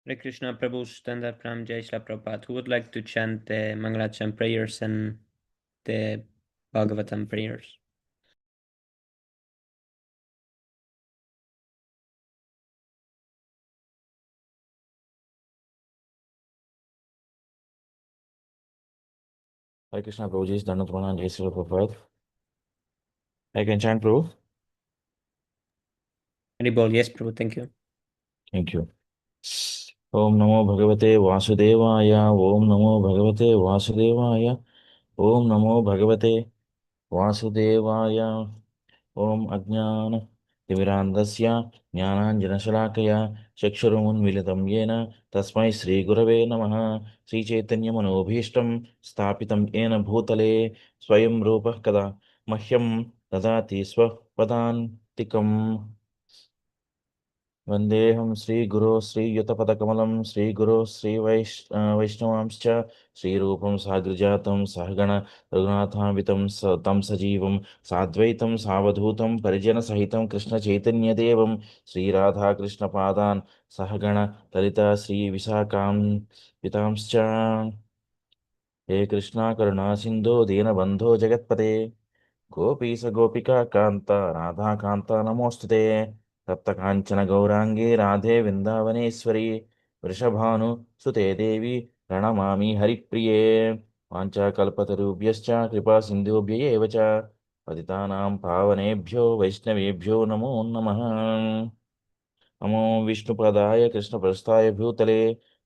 Hare Krishna, Prabhu Sutanda Pram Jai Shri Prabhupada. Who would like to chant the Mangalacham prayers and the Bhagavatam prayers? Hare Krishna, Prabhuji is Dandavat Pranam, Jai Sri Prabhupada. I can chant, Prabhu? Haribol, yes, Prabhu, thank you. Thank you. Om Namo Bhagavate Vasudevaya, Om Namo Bhagavate Vasudevaya, Om Namo Bhagavate Vasudevaya, Om Ajnana Timirandasya, Jnananjanashalakaya, Chakshurunmilitam Yena, Tasmai Sri Gurave Namaha, Sri Chaitanya Manobhishtam, Stapitam Yena Bhutale, Swayam Rupa Kada, Mahyam Dadati Swapadantikam. Vandeham Sri Guru Sri Yutapadakamam Sri Guru Sri Vaishnavamscha Sri Rupam Sagrajatam Sahagana Raghunathavitam Tam Sajivam Sadvaitam Savadhutam Parijana Sahitam Krishna Chaitanya Devam Sri Radha Krishna Padan Sahagana Lalita Sri Visakam Vitamscha He Krishna Karuna Sindhu Dina Bandho Jagatpate गोपीश गोपिका कांता राधा कांता नमोस्तुते तप्त कांचन गौरांगे राधे वृंदावनेश्वरी वृषभानु सुते देवी प्रणमामि हरिप्रिये वाञ्छाकल्पतरुभ्यश्च कृपा सिन्धुभ्य एव च पतितानां पावनेभ्यो वैष्णवेभ्यो नमो नमः। नमो विष्णुपदाय कृष्णप्रस्थाय भूतले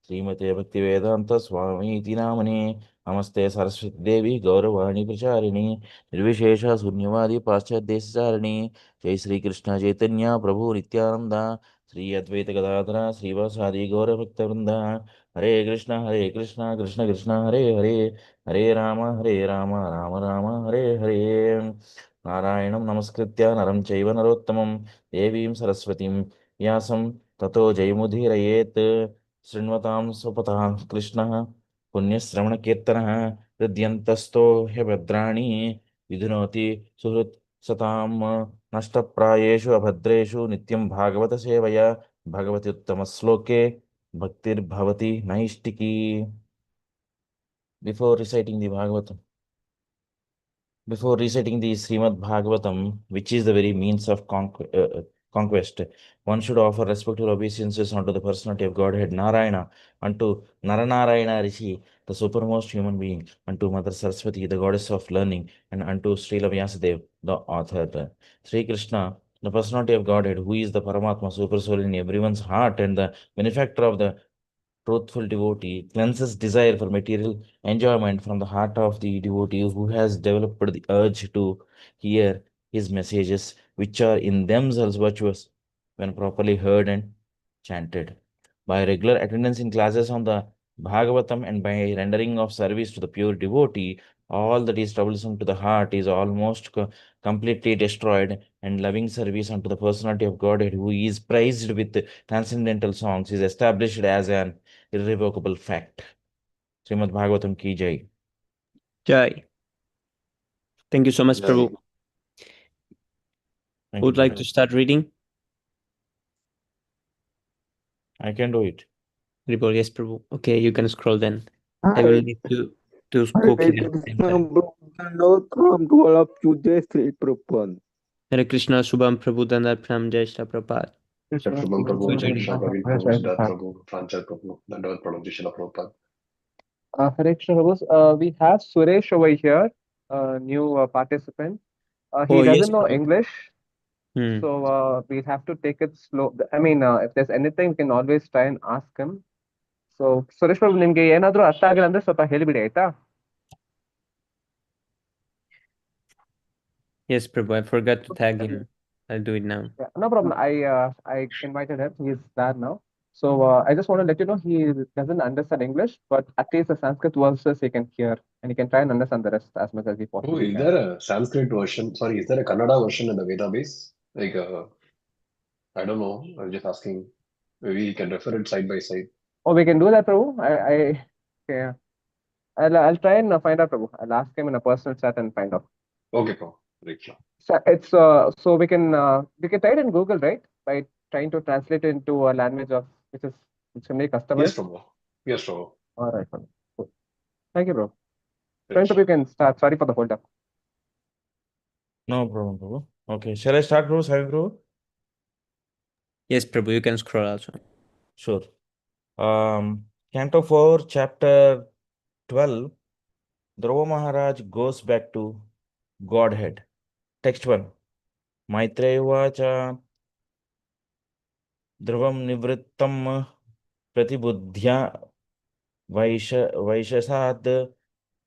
श्रीमते भक्तिवेदांत स्वामीति नामने नमस्ते सरस्वती देवी गौरवाणी प्रचारिणी निर्विशेष शून्यवादी पाश्चात्यदेशचारिणी जय श्री कृष्ण चैतन्य प्रभु नित्यानंद श्री अद्वैत गदाधर श्रीवासादि गौरभक्तवृंद हरे कृष्ण कृष्ण कृष्ण हरे हरे हरे राम राम राम हरे हरे नारायणं नमस्कृत्य नरं चैव नरोत्तमं देवीं सरस्वतीं व्यासं ततो जयमुदीरयेत् शृण्वतां स्वपतां कृष्णः पुण्यश्रवणकीर्तनः हृद्यन्तस्थो ह्यभद्राणि विधुनोति सुहृत् सतां नष्टप्रायेषु अभद्रेषु नित्यं भागवत सेवया भगवति उत्तमश्लोके भक्तिर्भवति नैष्टिकी. Before reciting the Bhagavatam, Before reciting the Śrīmad-Bhāgavatam, which is the very means of conquest, one should offer respectful obeisances unto the personality of Godhead Narayana, unto Naranarayana Rishi, the supermost human being, unto Mother Saraswati, the goddess of learning, and unto Srila Vyasadeva, the author. Sri Krishna, the personality of Godhead, who is the Paramatma, super soul in everyone's heart, and the benefactor of the truthful devotee, cleanses desire for material enjoyment from the heart of the devotee who has developed the urge to hear his messages, which are in themselves virtuous when properly heard and chanted. By regular attendance in classes on the Bhagavatam and by rendering of service to the pure devotee, all that is troublesome to the heart is almost completely destroyed, and loving service unto the personality of Godhead, who is praised with transcendental songs, is established as an irrevocable fact. Śrīmad-Bhāgavatam ki jai. Jai. Thank you so much, Jai. Prabhu. Thank Who would you, like Prabhu. to start reading? I can do it. Haribol, yes, Prabhu. Okay, you can scroll then. I Hare will need to cook Hare it at the same Krishna, time. bro. Welcome to all of you. Jai Sri Prabhupada. Hare Krishna, Shubham Prabhu Dandar Pram Jai Shri Prabhupada. Shubham Prabhu, Jai Krishna Praveen Prabhu, Hare Siddharth Prabhu, Pranjal Prabhu, Dandavat Pranam, Jai Shri Prabhupada. Krishna, we have Suresh over here, a new participant. He Oh, yes, doesn't know Prabhu. English, Hmm. so we have to take it slow. I mean, if there's anything, we can always try and ask him. So, Suresh Prabhu ನಿಮ್ಗೆ ಏನಾದ್ರೂ ಅರ್ಥ ಆಗಿಲ್ಲ ಅಂದ್ರೆ ಸ್ವಲ್ಪ ಹೇಳಿಬಿಡಿ ಆಯ್ತಾ. Yes, Prabhu, I forgot to tag him. I'll do it now. Yeah, no problem. I invited him. He's there now. So I just want to let you know he doesn't understand English, but at least the Sanskrit verses he can hear and he can try and understand the rest as much as he Oh, possibly is can. there a Sanskrit version? Sorry, is there a Kannada version in the database? Like, I don't know. I'm just asking. Maybe you can refer it side by side. Oh, we can do that, Prabhu. Yeah. I'll try and find out, Prabhu. I'll ask him in a personal chat and find out. Okay, Prabhu. Riksha. So it's so we can try it in Google, right? By trying to translate it into a language of which is extremely Yes, customized. Prabhu. Yes, Prabhu. All right, fine. Cool. Thank you, bro. Yes. Canto, you can start. Sorry for the hold up. No problem, Prabhu. Okay, shall I start, bro? Sai Prabhu? Yes, Prabhu, you can scroll also. Sure. Canto 4, chapter 12, Dhruva Maharaj goes back to Godhead. Text 1. Maitreya Vacha Dhruvam Nivrittam Pratibudhya Vaishasad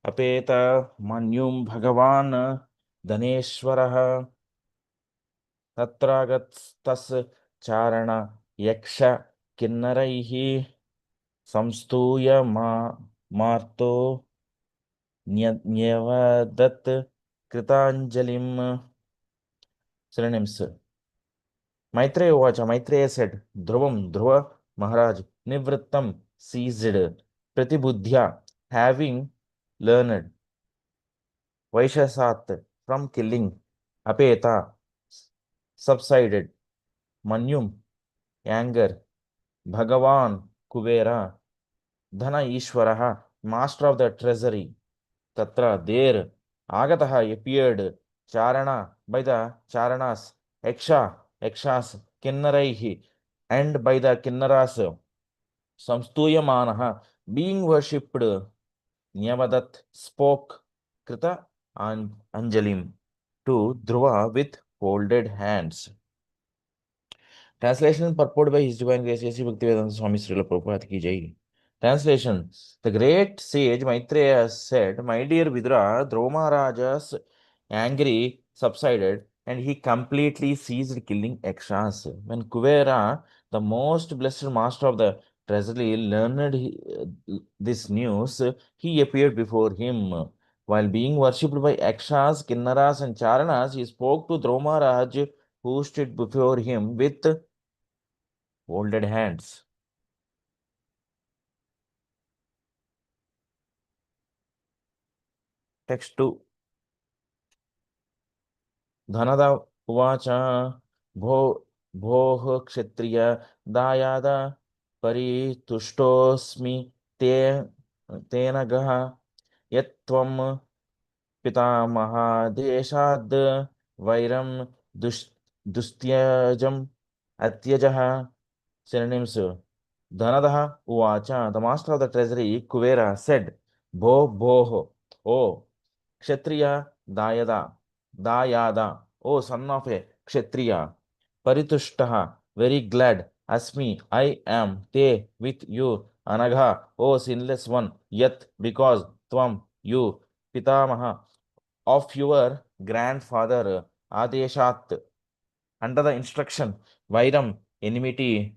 Apeta Manyum Bhagavan Daneshwarah Tatragastas Charana Yaksha Kinnaraihi Samstuya Marto Nyavadat Kritanjalim. Synonyms. Maitreya Vacha, Maitreya said, Dhruvam, Dhruva Maharaj, Nivrittam, seized, Pratibudhya, having learned, Vaishasat, from killing, Apeta, subsided, Manyum, anger, Bhagavan, Kuvera, Dhana Ishwaraha, master of the treasury, Tatra, there, Agataha appeared, Charana, by the Charanas, Yakshas, Kinnaraihi, and by the Kinnaras, Samstuyamanaha, being worshipped, Nyavadat spoke, Krita and Anjalim, to Dhruva with folded hands. Translation and purport by His Divine Grace A.C. Bhaktivedanta Swami Srila Prabhupada ki jai. Translation. The great sage Maitreya said, My dear Vidura, Dhruva Maharaja's angry subsided and he completely ceased killing Yakshas. When Kuvera, the most blessed master of the treasury, learned this news, he appeared before him. While being worshipped by Yakshas, Kinnaras and Charanas, he spoke to Dhruva Maharaj, who stood before him with folded hands. Text 2. धनदा उवाच भोः क्षत्रिय दायाद परितुष्टोऽस्मि तेन गः यत्त्वं पितामहादेशाद् वैरं दुस्त्यजम् अत्यजः. Synonyms. Dhanadaha Uvacha, the master of the treasury, Kuvera, said, Bhoh, O Kshatriya Dayada, O son of a Kshatriya, Paritushtaha, very glad, Asmi, I am, Te, with you, Anagha, O sinless one, Yat, because, Tvam, you, Pitamaha, of your grandfather, Adeshat, under the instruction, Vairam, enmity,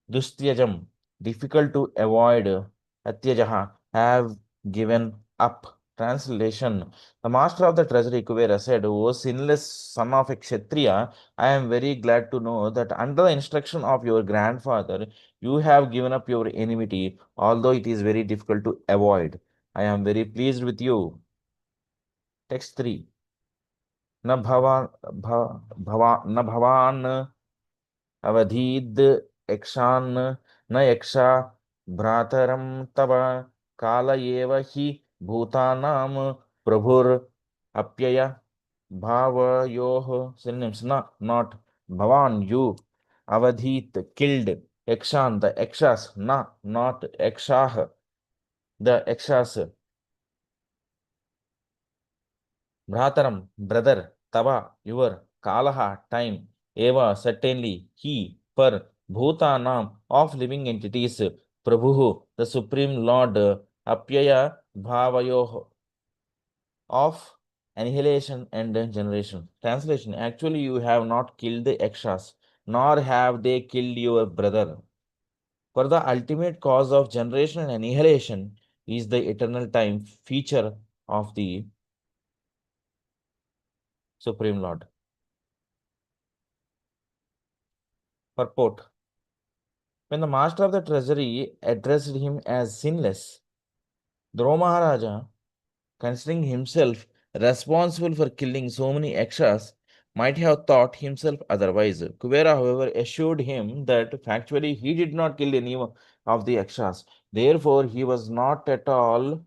Dustyajam, difficult to avoid, Atyajaha, have given up. Translation. The master of the treasury, Kuvera, said, O sinless son of a Kshatriya, I am very glad to know that under the instruction of your grandfather, you have given up your enmity, although it is very difficult to avoid. I am very pleased with you. Text 3. न भवान् अवधीद् यक्षान् न यक्षा भ्रातरं तव काल एव हि भूतानां प्रभुरप्यय भावयोः. Synonyms. Not Bhavan, you, Avadhit, killed, Yakshan, the Yakshas, not Yakshah, the Yakshas, Bhrataram, brother, Tava, your, Kalaha, time, Eva, certainly, he, per, Bhutanam, of living entities, Prabhu, the Supreme Lord, Apyaya, Bhavayoh, of annihilation and generation. Translation. Actually, you have not killed the Yakshas, nor have they killed your brother. For the ultimate cause of generation and annihilation is the eternal time feature of the Supreme Lord. Purport. When the master of the treasury addressed him as sinless, Dhruva Maharaja, considering himself responsible for killing so many Yakshas, might have thought himself otherwise. Kubera, however, assured him that factually he did not kill any of the Yakshas. Therefore, he was not at all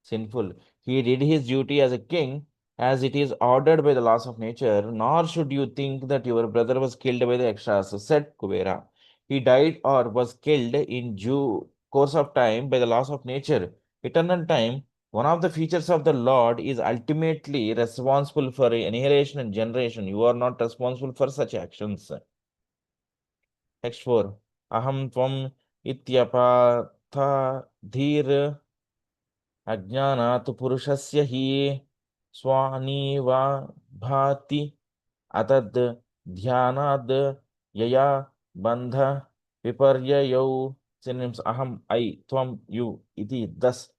sinful. He did his duty as a king, as it is ordered by the laws of nature. Nor should you think that your brother was killed by the Yakshas, said Kubera. He died or was killed in due course of time by the laws of nature. Eternal time, one of the features of the Lord, is ultimately responsible for annihilation and generation. You are not responsible for such actions. Text 4. Aham tvam ityapatha dhir ajnanat purushasya hi swaniva bhati atad dhyanad yaya bandha viparyayau. Synonyms: aham, I, tvam, you, iti, thus.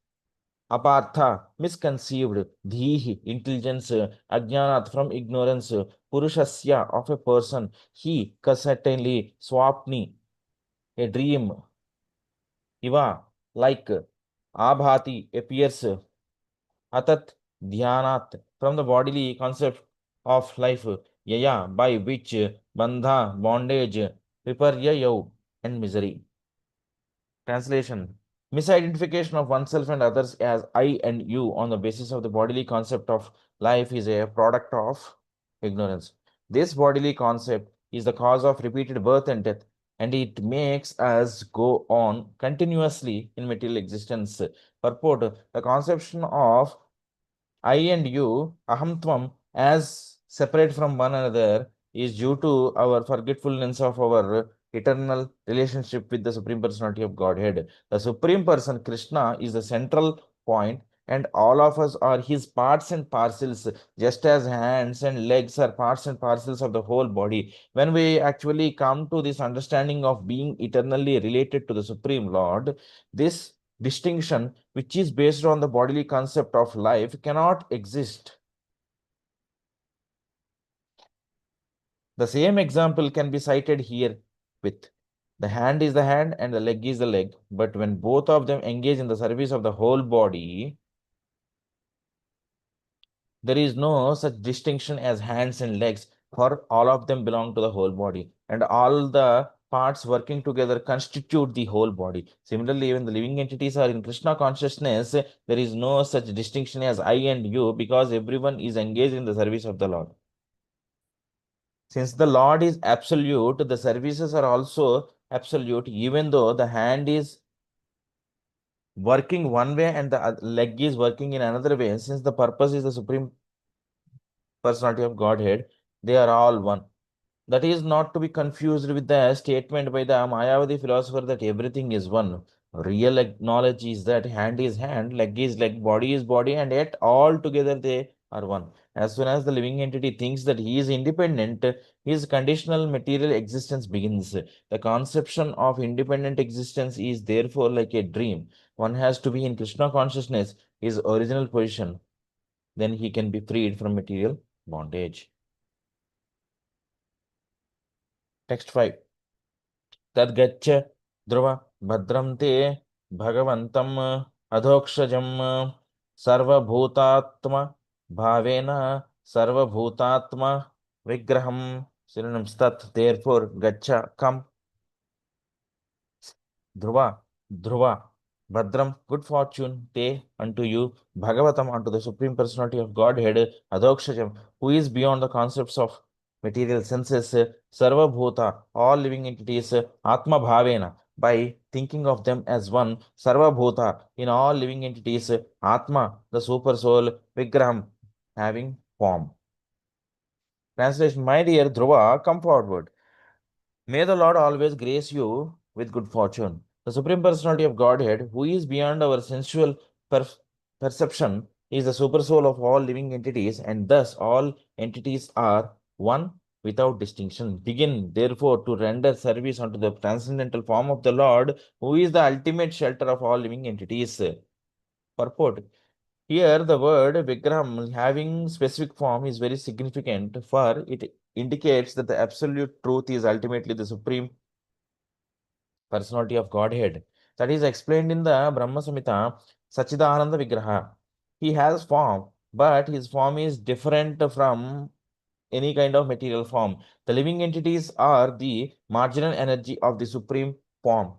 Apartha, misconceived. Dhihi, intelligence. Ajnanat, from ignorance. Purushasya, of a person. He, certainly. Swapni, a dream. Iva, like. Abhati, appears. Atat, dhyanat, from the bodily concept of life. Yaya, by which. Bandha, bondage. Viparyayau, and misery. Translation: misidentification of oneself and others as I and you on the basis of the bodily concept of life is a product of ignorance. This bodily concept is the cause of repeated birth and death, and it makes us go on continuously in material existence. Purport: the conception of I and you, ahamtvam, as separate from one another, is due to our forgetfulness of our eternal relationship with the Supreme Personality of Godhead. The Supreme Person, Krishna, is the central point, and all of us are his parts and parcels, just as hands and legs are parts and parcels of the whole body. When we actually come to this understanding of being eternally related to the Supreme Lord, this distinction, which is based on the bodily concept of life, cannot exist. The same example can be cited here with the hand is the hand and the leg is the leg, but when both of them engage in the service of the whole body, there is no such distinction as hands and legs, for all of them belong to the whole body, and all the parts working together constitute the whole body. Similarly, when the living entities are in Krishna consciousness, there is no such distinction as I and you, because everyone is engaged in the service of the Lord. Since the Lord is absolute, the services are also absolute, even though the hand is working one way and the leg is working in another way. Since the purpose is the Supreme Personality of Godhead, they are all one. That is not to be confused with the statement by the Mayavadi philosopher that everything is one. Real knowledge is that hand is hand, leg is leg, body is body, and yet all together they are one. As soon as the living entity thinks that he is independent, his conditional material existence begins. The conception of independent existence is therefore like a dream. One has to be in Krishna consciousness, his original position. Then he can be freed from material bondage. Text 5. Tadgaccha dhruva bhadram te bhagavantam adhokshajam sarvabhutatma bhavena sarvabhutatma vigraham. Synonyms: tat, therefore, gaccha, come. Dhruva, Dhruva, Bhadram, good fortune, te, unto you, Bhagavatam, unto the Supreme Personality of Godhead, Adhokshajam, who is beyond the concepts of material senses, Sarva Bhuta, all living entities, Atma Bhavena, by thinking of them as one, Sarva Bhuta, in all living entities, Atma, the super soul, Vigraham, having form. Translation: my dear Dhruva, come forward. May the Lord always grace you with good fortune. The Supreme Personality of Godhead, who is beyond our sensual perception, is the super soul of all living entities, and thus all entities are one without distinction. Begin, therefore, to render service unto the transcendental form of the Lord, who is the ultimate shelter of all living entities. Purport: here, the word Vigraham, having specific form, is very significant, for it indicates that the absolute truth is ultimately the Supreme Personality of Godhead. That is explained in the Brahma Samhita, Sachidananda Vigraha. He has form, but his form is different from any kind of material form. The living entities are the marginal energy of the supreme form.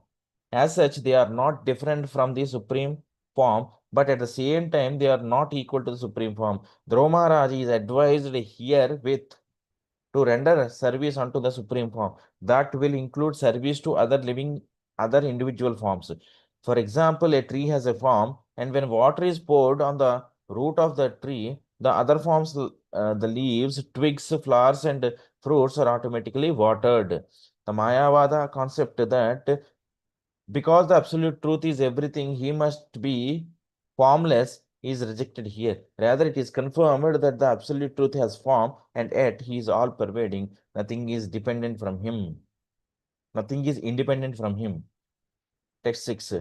As such, they are not different from the supreme form, but at the same time, they are not equal to the supreme form. Dhruva Maharaj is advised here with to render service unto the supreme form. That will include service to other individual forms. For example, a tree has a form, and when water is poured on the root of the tree, the other forms, the leaves, twigs, flowers, and fruits are automatically watered. The Mayavada concept that because the absolute truth is everything, he must be formless is rejected here. Rather, it is confirmed that the absolute truth has form, and yet he is all pervading. Nothing is dependent from him. Nothing is independent from him. Text 6.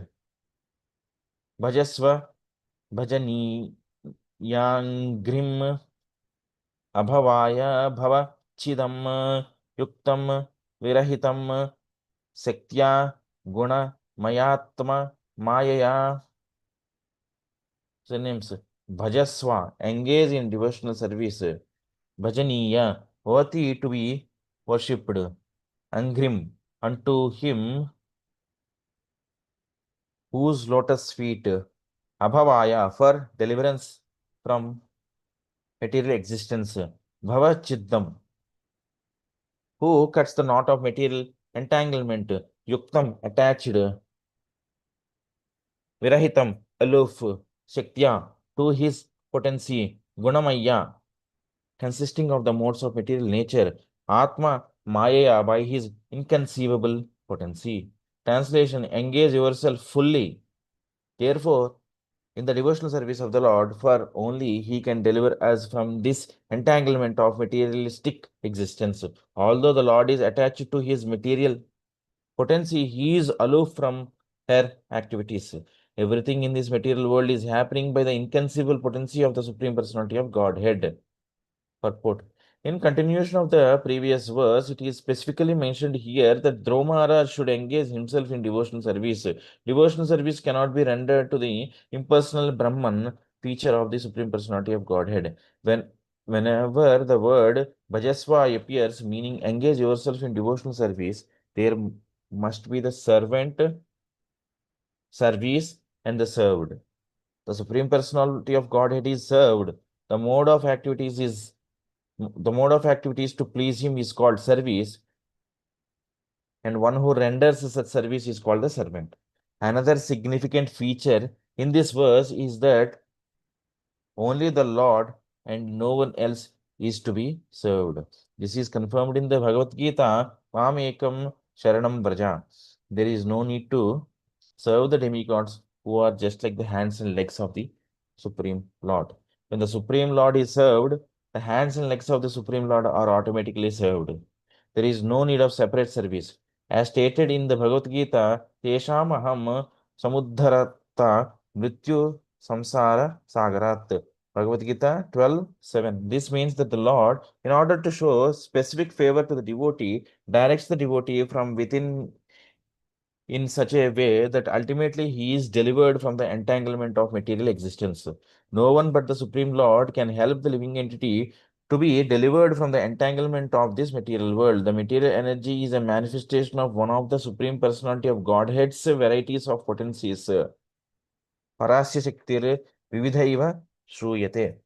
Bhajasva bhajani yangrim abhavaya bhava chidam yuktam virahitam sektya guna mayatma mayaya. Synonyms: Bhajaswa, engage in devotional service. Bhajaniya, worthy to be worshipped. Angrim, unto him whose lotus feet. Abhavaya, for deliverance from material existence. Bhavachiddam, who cuts the knot of material entanglement. Yuktam, attached. Virahitam, aloof. Shaktya, to his potency. Gunamaya, consisting of the modes of material nature. Atma, Maya, by his inconceivable potency. Translation: engage yourself fully, therefore, in the devotional service of the Lord, for only he can deliver us from this entanglement of materialistic existence. Although the Lord is attached to his material potency, he is aloof from her activities. Everything in this material world is happening by the inconceivable potency of the Supreme Personality of Godhead. Purport. In continuation of the previous verse, it is specifically mentioned here that Dhruva Maharaj should engage himself in devotional service. Devotional service cannot be rendered to the impersonal Brahman, feature of the Supreme Personality of Godhead. Whenever the word Bhajasva appears, meaning engage yourself in devotional service, there must be the servant, service, and the served. The Supreme Personality of Godhead is served. The mode of activities to please him is called service, and one who renders such service is called the servant. Another significant feature in this verse is that only the Lord and no one else is to be served. This is confirmed in the Bhagavad Gita, Mam Ekam Sharanam Braja. There is no need to serve the demigods who are just like the hands and legs of the Supreme Lord. When the Supreme Lord is served, the hands and legs of the Supreme Lord are automatically served. There is no need of separate service. As stated in the Bhagavad Gita, Tesham aham samuddharata mrityu samsara sagarat. Bhagavad Gita 12:7. This means that the Lord, in order to show specific favor to the devotee, directs the devotee from within in such a way that ultimately he is delivered from the entanglement of material existence. No one but the Supreme Lord can help the living entity to be delivered from the entanglement of this material world. The material energy is a manifestation of one of the Supreme Personality of Godhead's varieties of potencies. Parasya Shaktir Vividhaiva Shruyate.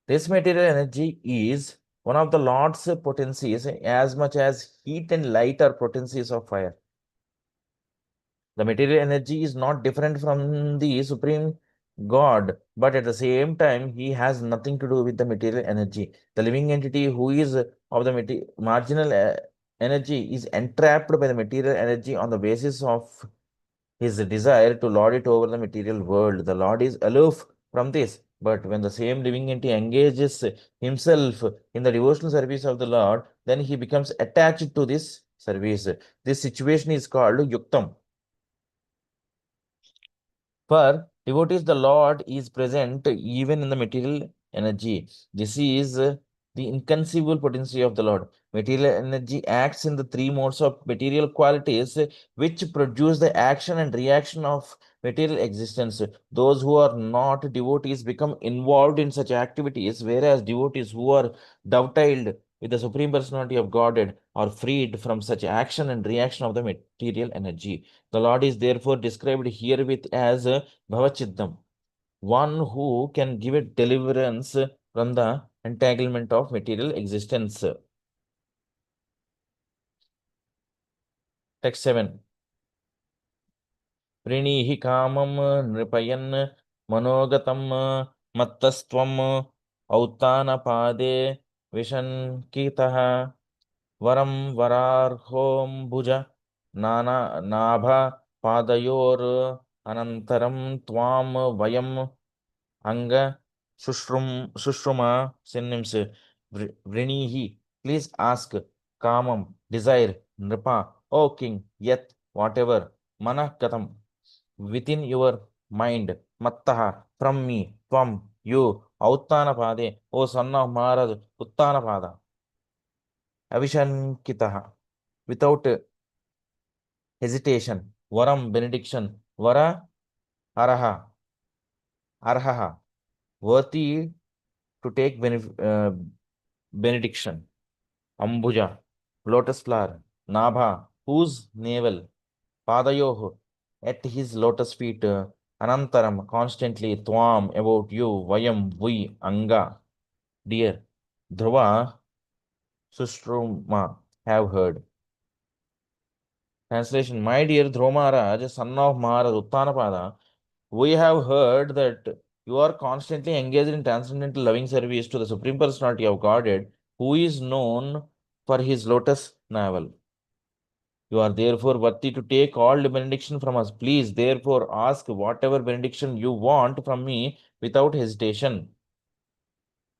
This material energy is one of the Lord's potencies as much as heat and light are potencies of fire. The material energy is not different from the Supreme God, but at the same time, he has nothing to do with the material energy. The living entity who is of the marginal energy is entrapped by the material energy on the basis of his desire to lord it over the material world. The Lord is aloof from this, but when the same living entity engages himself in the devotional service of the Lord, then he becomes attached to this service. This situation is called yuktam. For devotees, the Lord is present even in the material energy. This is the inconceivable potency of the Lord. Material energy acts in the three modes of material qualities which produce the action and reaction of material existence. Those who are not devotees become involved in such activities, whereas devotees who are dovetailed with the Supreme Personality of Godhead are freed from such action and reaction of the material energy. The Lord is therefore described herewith as Bhavachiddam, one who can give a deliverance from the entanglement of material existence. Text 7. Prinihi kamam nripayan manogatam mattastvam autana pade vishankitaha varam vararhom bhuja nana nabha padayor anantaram tvam vayam anga Sushruma synonyms. Vrinihi, please ask. Kamam, desire. Nripa, O king. Yet, whatever. Mana katam, within your mind. Mattaha, from me. Tvam, you. Auttana pade, O son of Maharaj. Uttana pada. Avishankitaha, without hesitation. Varam, benediction. Vara, araha. Arhaha, worthy to take benediction. Ambuja, lotus flower. Nabha, whose navel. Padayoh, at his lotus feet. Anantaram, constantly. Twam, about you. Vayam, we. Anga, dear. Dhruva, Sustruma, have heard. Translation: My dear Dhruva Maharaj, son of Maharaj Uttanapada, we have heard that you are constantly engaged in transcendental loving service to the Supreme Personality of Godhead, who is known for his lotus navel. You are therefore worthy to take all the benediction from us. Please, therefore, ask whatever benediction you want from me without hesitation.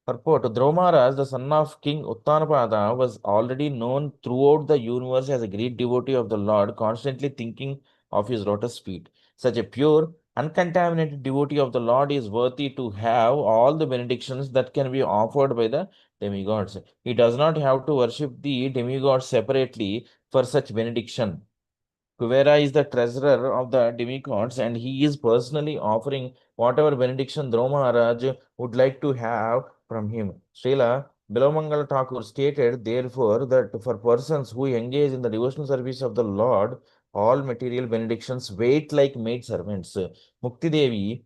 Purport: Dhruva Maharaj, the son of King Uttanapada, was already known throughout the universe as a great devotee of the Lord, constantly thinking of his lotus feet. Such a pure, uncontaminated devotee of the Lord is worthy to have all the benedictions that can be offered by the demigods. He does not have to worship the demigods separately for such benediction. Kuvera is the treasurer of the demigods, and he is personally offering whatever benediction Dhruva Maharaj would like to have from him. Srila Bilamangal Thakur stated, therefore, that for persons who engage in the devotional service of the Lord, all material benedictions wait like maid servants. Mukti Devi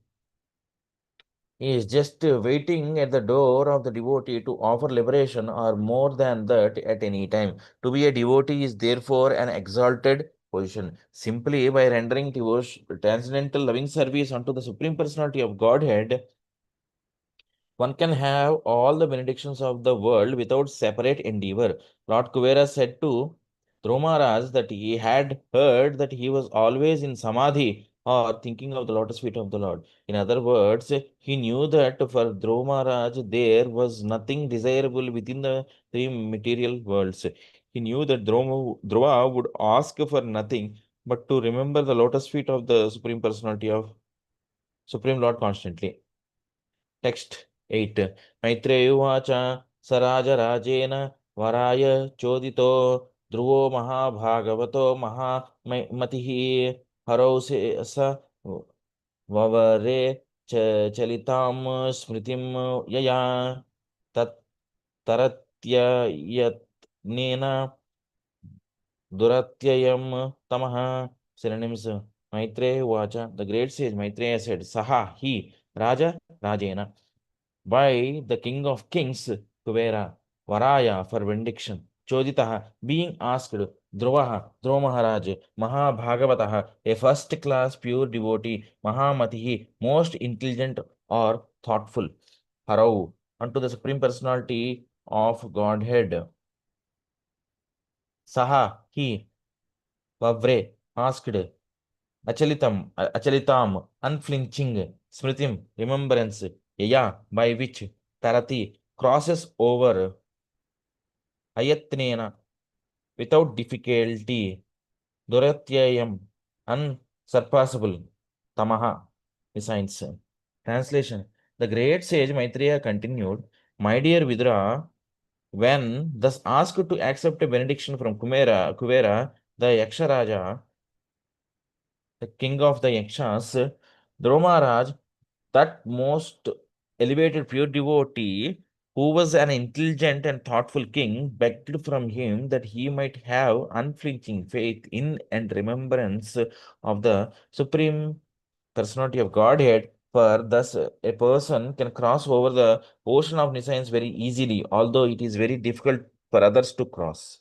is just waiting at the door of the devotee to offer liberation, or more than that, at any time. To be a devotee is therefore an exalted position. Simply by rendering transcendental loving service unto the Supreme Personality of Godhead, one can have all the benedictions of the world without separate endeavor. Lord Kuvera said to Dhruva Maharaj that he had heard that he was always in samadhi, or thinking of the lotus feet of the Lord. In other words, he knew that for Dhruva Maharaj there was nothing desirable within the three material worlds. He knew that Dhruva would ask for nothing but to remember the lotus feet of the Supreme Personality of Supreme Lord constantly. Text 8. Maitreya Sarajarajen Varaya Chodito Dhruvo Mahabhagavato Mahamatihi Haro Sa Vavare Chalitam Smritim Yaya Tat Taratya Yatnena Duratyayam Tamaha. Synonyms. Maitreya Uvacha, the great sage Maitreya said, Saha, he, Raja, Rajena, by the king of kings, Kuvera, Varaya, for benediction, Choditaha, being asked, Dhruvaha, Dhruva Maharaj, Mahabhagavataha, a first class pure devotee, Mahamatihi, most intelligent or thoughtful, Harau, unto the Supreme Personality of Godhead. Saha, he, Vavre, asked, Achalitam, unflinching, Smritim, remembrance, Yaya, by which, Tarati, crosses over, Ayatnena, without difficulty, Duratyayam, unsurpassable, Tamaha, besides. Translation: The great sage Maitreya continued, My dear Vidura, when thus asked to accept a benediction from Kuvera, the Yaksharaja the king of the Yakshas, Dhrumaraj, that most elevated pure devotee, who was an intelligent and thoughtful king, begged from him that he might have unflinching faith in and remembrance of the Supreme Personality of Godhead, for thus a person can cross over the ocean of nescience very easily, although it is very difficult for others to cross.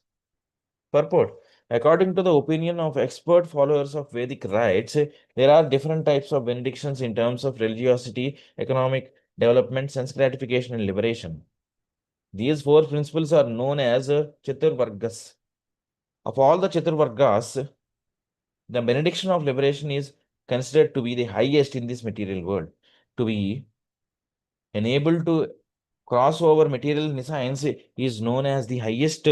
Purport. According to the opinion of expert followers of Vedic rites, there are different types of benedictions in terms of religiosity, economic development, sense gratification, and liberation. These four principles are known as Chaturvargas. Of all the Chaturvargas, the benediction of liberation is considered to be the highest in this material world. To be enabled to cross over material nescience is known as the highest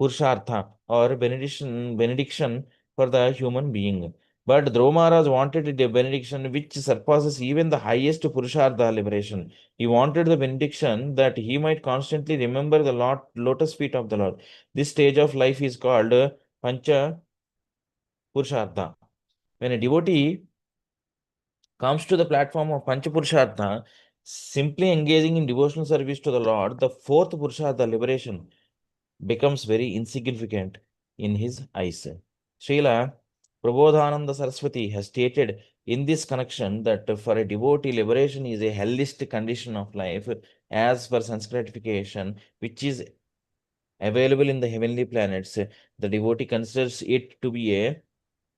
Purushartha or benediction for the human being. But Dhruva Maharaj wanted a benediction which surpasses even the highest Purushartha liberation. He wanted the benediction that he might constantly remember the lotus feet of the Lord. This stage of life is called Pancha Purushartha. When a devotee comes to the platform of Panchapurushartha, simply engaging in devotional service to the Lord, the fourth Purushartha, liberation, becomes very insignificant in his eyes. Srila Prabodhananda Saraswati has stated in this connection that for a devotee, liberation is a hellist condition of life as for sense gratification, which is available in the heavenly planets. The devotee considers it to be a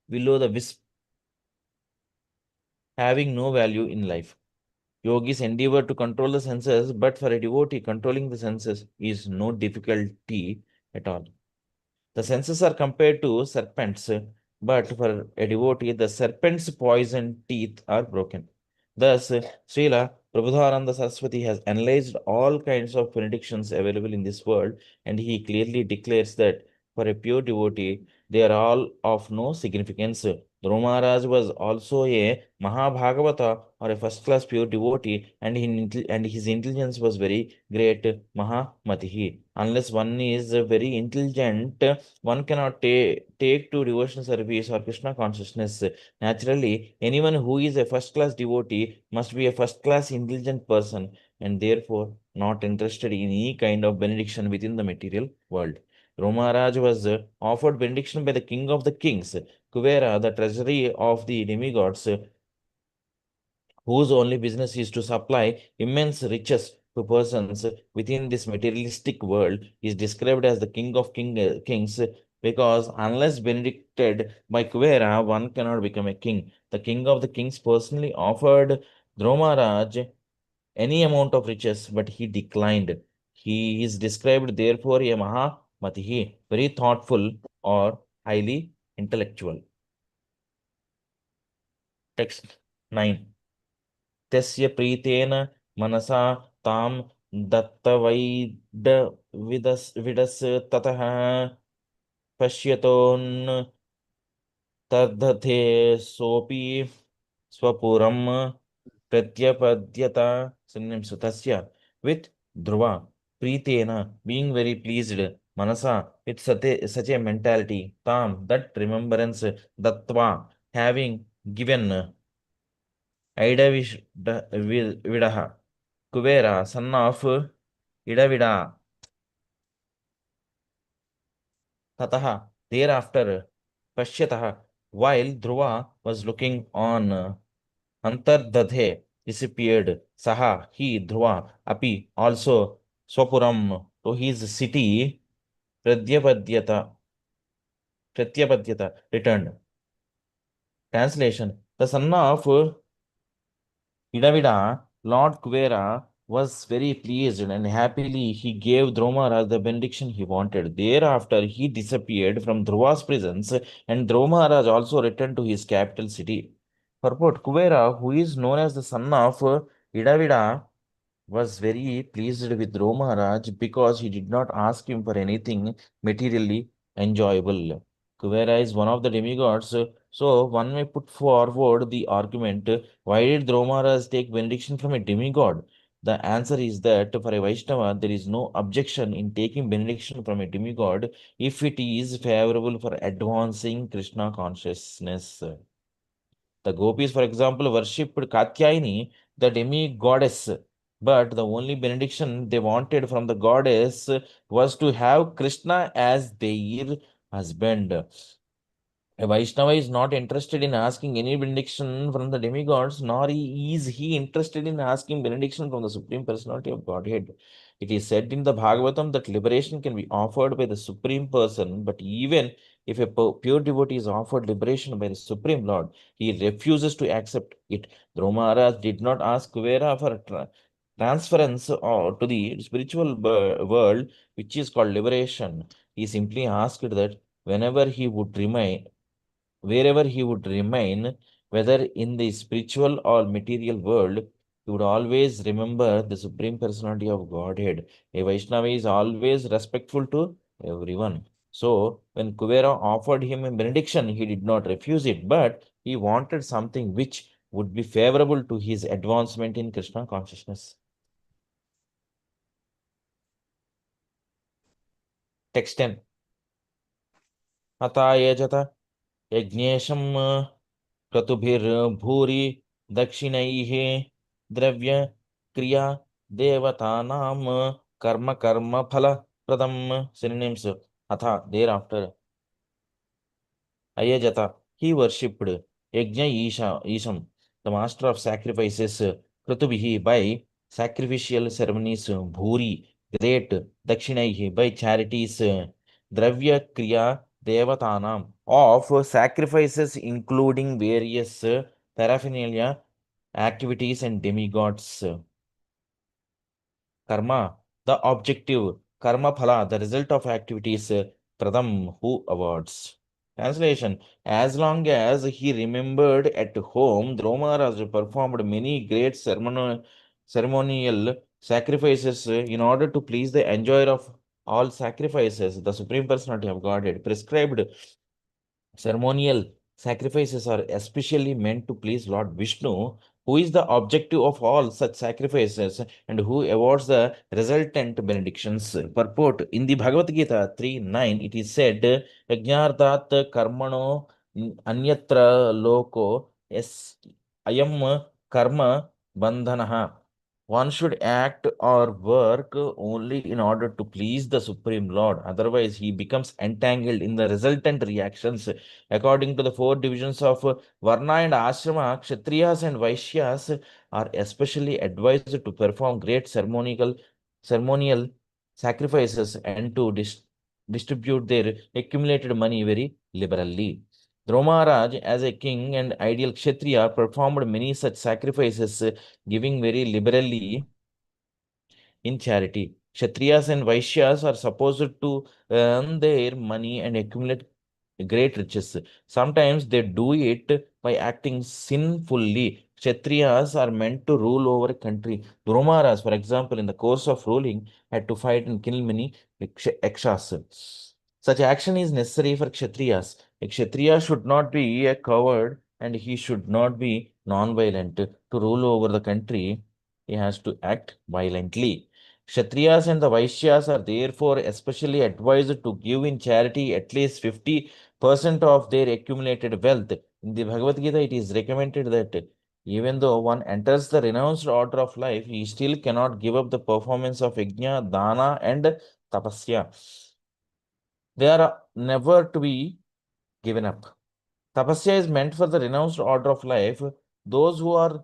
below the wisp, having no value in life. Yogis endeavor to control the senses, but for a devotee, controlling the senses is no difficulty at all. The senses are compared to serpents, but for a devotee, the serpent's poison teeth are broken. Thus, Srila Prabodhananda Saraswati has analyzed all kinds of benedictions available in this world, and he clearly declares that for a pure devotee, they are all of no significance. Dhruva Maharaj was also a Mahabhagavata or a first-class pure devotee, and his intelligence was very great, Mahamatihi. Unless one is very intelligent, one cannot take to devotional service or Krishna consciousness. Naturally, anyone who is a first-class devotee must be a first-class intelligent person and therefore not interested in any kind of benediction within the material world. Dhruva Maharaj was offered benediction by the king of the kings, Kuvera, the treasury of the demigods, whose only business is to supply immense riches to persons within this materialistic world, is described as the king of kings, because unless benedicted by Kuvera, one cannot become a king. The king of the kings personally offered Dhruva Maharaj any amount of riches, but he declined. He is described therefore a Mahamatihi, very thoughtful or highly intellectual. Text 9. Tasya प्रीतेन मनसा ताम दत्तवैडविदस् ततः पश्यतोन् तद्धते सोऽपि स्वपुरं प्रत्यपद्यत synonyms tasya with Dhruva Pritena, being very pleased, Manasa with such a mentality, Tam that remembrance, Dattva having given, Vidaha Kuvera son of Idavida, Tataha thereafter Pashyataha, while Dhruva was looking on, Antardadhe disappeared. Saha, he, Dhruva, Api, also Swapuram, to his city, Pratyapadyata, returned. Translation. The son of Idavida, Lord Kuvera, was very pleased and happily he gave Dhruva the benediction he wanted. Thereafter, he disappeared from Dhruva's presence and Dhruva Maharaj also returned to his capital city. Purport. Kuvera, who is known as the son of Idavida, was very pleased with Dhruva Maharaj because he did not ask him for anything materially enjoyable. Kuvera is one of the demigods, so one may put forward the argument, why did Dhruva Maharaj take benediction from a demigod? The answer is that for a Vaishnava, there is no objection in taking benediction from a demigod if it is favorable for advancing Krishna consciousness. The gopis, for example, worshipped Katyayani, the demi-goddess, but the only benediction they wanted from the goddess was to have Krishna as their husband. A Vaishnava is not interested in asking any benediction from the demigods, nor is he interested in asking benediction from the Supreme Personality of Godhead. It is said in the Bhagavatam that liberation can be offered by the Supreme Person, but even if a pure devotee is offered liberation by the Supreme Lord, he refuses to accept it. Dhruva Maharaj did not ask Kuvera for transference or to the spiritual world, which is called liberation. He simply asked that whenever he would remain, wherever he would remain, whether in the spiritual or material world, he would always remember the Supreme Personality of Godhead. A Vaishnava is always respectful to everyone. So, when Kuvera offered him a benediction, he did not refuse it, but he wanted something which would be favorable to his advancement in Krishna consciousness. Text 10. Ata yajata yajnesham क्रतुभिर्भूरि दक्षिणैः द्रव्य क्रिया देवतानां कर्म फलप्रदं synonyms. Atha, thereafter, Ayajata, he worshipped Yajna Isham, the master of sacrifices, Kratubihi, by sacrificial ceremonies, Bhuri, great, Dakshinaihi, by charities, Dravya Kriya Devatanam, of sacrifices including various paraphernalia, activities, and demigods. Karma, the objective, Karma Phala, the result of activities, Pradam, who awards. Translation: as long as he remembered at home, Dhruva Maharaj performed many great ceremonial sacrifices in order to please the enjoyer of all sacrifices, the Supreme Personality of Godhead. Prescribed ceremonial sacrifices are especially meant to please Lord Vishnu, who is the objective of all such sacrifices and who awards the resultant benedictions. Purport: in the Bhagavad Gita 3:9, it is said, Yajnartat karmano anyatra loko es ayam karma bandhanaha. One should act or work only in order to please the Supreme Lord. Otherwise, he becomes entangled in the resultant reactions. According to the four divisions of Varna and Ashrama, Kshatriyas and Vaishyas are especially advised to perform great ceremonial sacrifices and to distribute their accumulated money very liberally. Dhruva Maharaj, as a king and ideal Kshatriya, performed many such sacrifices, giving very liberally in charity. Kshatriyas and Vaishyas are supposed to earn their money and accumulate great riches. Sometimes they do it by acting sinfully. Kshatriyas are meant to rule over a country. Dhruva Maharaj, for example, in the course of ruling, had to fight and kill many Yakshas. Such action is necessary for Kshatriyas. A Kshatriya should not be a coward and he should not be non-violent. To rule over the country, he has to act violently. Kshatriyas and the Vaishyas are therefore especially advised to give in charity at least 50% of their accumulated wealth. In the Bhagavad Gita, it is recommended that even though one enters the renounced order of life, he still cannot give up the performance of yajna, dana, and tapasya. They are never to be given up. Tapasya is meant for the renounced order of life. Those who are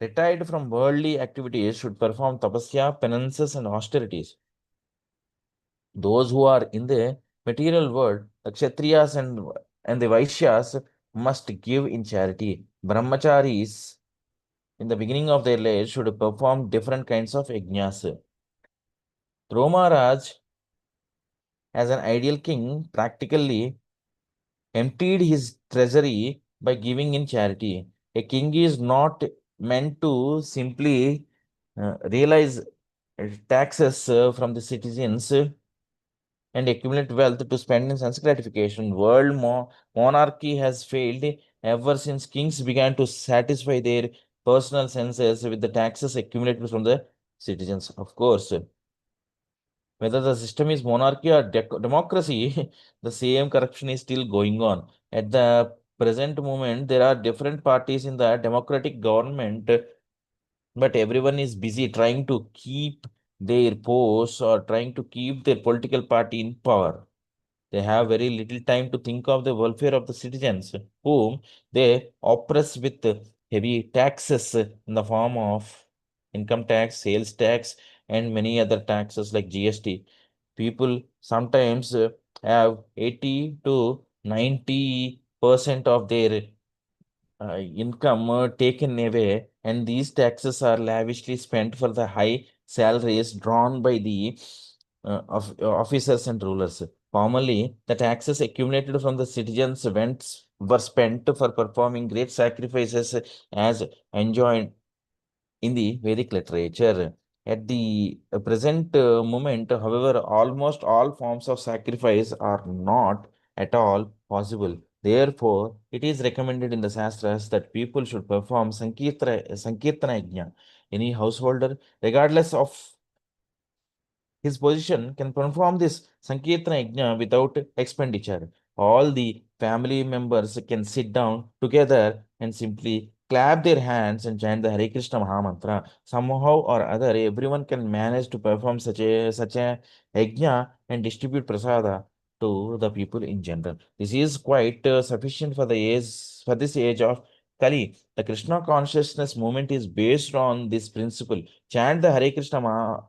retired from worldly activities should perform tapasya, penances, and austerities. Those who are in the material world, the Kshatriyas and the Vaishyas, must give in charity. Brahmacharis, in the beginning of their lives, should perform different kinds of yajnas. Dhruva Maharaj, as an ideal king, practically emptied his treasury by giving in charity. A king is not meant to simply realize taxes from the citizens and accumulate wealth to spend in sense gratification. World monarchy has failed ever since kings began to satisfy their personal census with the taxes accumulated from the citizens. Of course, whether the system is monarchy or democracy, the same corruption is still going on. At the present moment, there are different parties in the democratic government, but everyone is busy trying to keep their posts or trying to keep their political party in power. They have very little time to think of the welfare of the citizens, whom they oppress with heavy taxes in the form of income tax, sales tax, and many other taxes like GST. People sometimes have 80 to 90% of their income taken away, and these taxes are lavishly spent for the high salaries drawn by the officers and rulers. Formerly, the taxes accumulated from the citizens were spent for performing great sacrifices as enjoined in the Vedic literature. At the present moment, however, almost all forms of sacrifice are not at all possible. Therefore, it is recommended in the Shastras that people should perform Sankirtana Yajna. Any householder, regardless of his position, can perform this Sankirtana Yajna without expenditure. All the family members can sit down together and simply clap their hands and chant the Hare Krishna Mahamantra. Somehow or other, everyone can manage to perform such a yajna and distribute prasada to the people in general. This is quite sufficient for the age for this age of Kali. The Krishna consciousness movement is based on this principle. Chant the Hare Krishna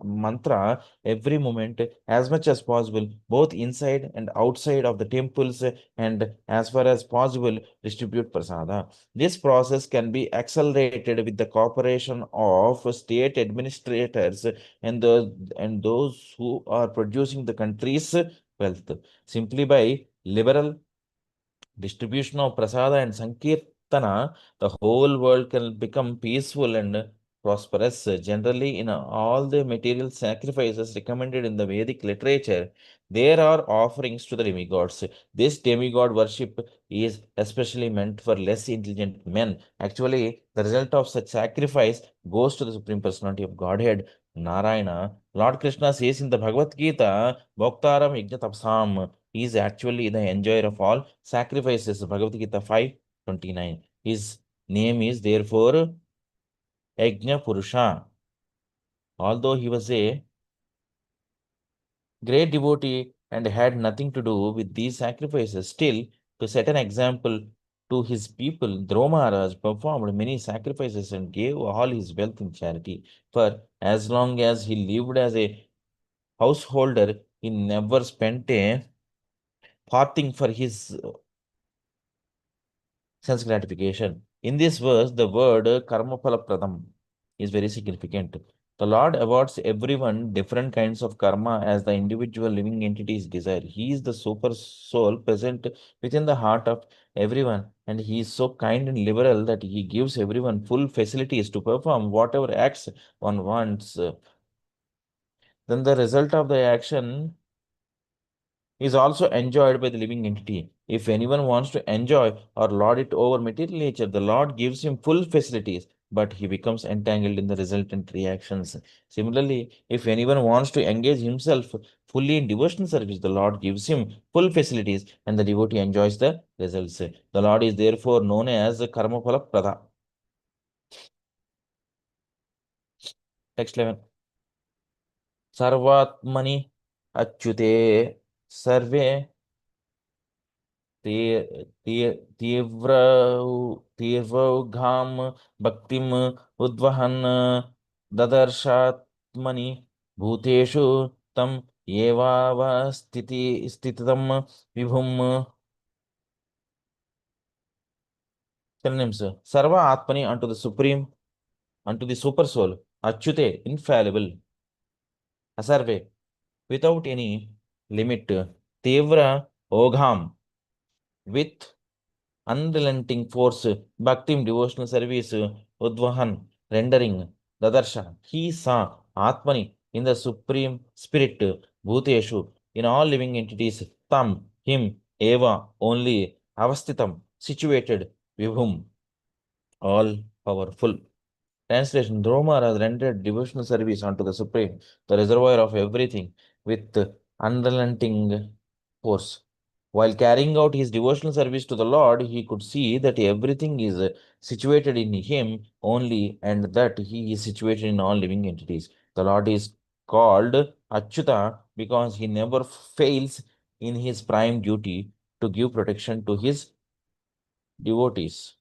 mantra every moment as much as possible, both inside and outside of the temples, and as far as possible, distribute prasada. This process can be accelerated with the cooperation of state administrators and those who are producing the country's wealth. Simply by liberal distribution of prasada and sankirtana, the whole world can become peaceful and prosperous. Generally, in all the material sacrifices recommended in the Vedic literature, there are offerings to the demigods. This demigod worship is especially meant for less intelligent men. Actually, the result of such sacrifice goes to the Supreme Personality of Godhead, Narayana. Lord Krishna says in the Bhagavad Gita, Bhoktaram Yajna Tapsam. He is actually the enjoyer of all sacrifices. Bhagavad Gita 5:29. His name is therefore Yajna Purusha. Although he was a great devotee and had nothing to do with these sacrifices, still, to set an example to his people, Dhruva Maharaj performed many sacrifices and gave all his wealth in charity. For as long as he lived as a householder, he never spent a farthing for his sense gratification. In this verse, the word karmapala pradam is very significant. The Lord awards everyone different kinds of karma as the individual living entities desire. He is the super soul present within the heart of everyone, and he is so kind and liberal that he gives everyone full facilities to perform whatever acts one wants. Then the result of the action is also enjoyed by the living entity. If anyone wants to enjoy or lord it over material nature, the Lord gives him full facilities, but he becomes entangled in the resultant reactions. Similarly, if anyone wants to engage himself fully in devotional service, the Lord gives him full facilities and the devotee enjoys the results. The Lord is therefore known as Karma Phala Prada. Text 11. Sarvatmani Achyute Sarve तीव्र तीव्रौघां भक्तिम् उद्वहन् ददर्शात्मनि भूतेषु तम् स्थितं विभुम्. Synonyms: Sarva Atmani, unto the supreme, unto the super soul; Achyute, infallible; Asarve, without any limit; Tevra Ogham, with unrelenting force; Bhaktim, devotional service; Udvahan, rendering; Dadarsha, he saw; Atmani, in the supreme spirit; Bhuteshu, in all living entities; Tam, him; Eva, only; Avastitam, situated; Vibhum, all powerful. Translation: Dromara has rendered devotional service unto the Supreme, the reservoir of everything, with unrelenting force. While carrying out his devotional service to the Lord, he could see that everything is situated in him only, and that he is situated in all living entities. The Lord is called Achyuta because he never fails in his prime duty to give protection to his devotees.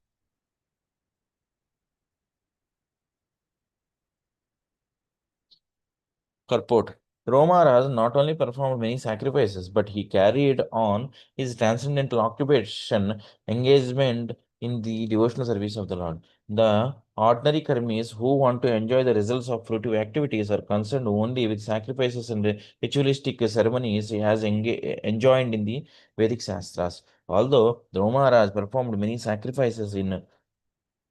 Purport: Romaras not only performed many sacrifices, but he carried on his transcendental occupation, engagement in the devotional service of the Lord. The ordinary karmis who want to enjoy the results of fruitive activities are concerned only with sacrifices and ritualistic ceremonies as enjoined in the Vedic Shastras. Although the Romaras performed many sacrifices in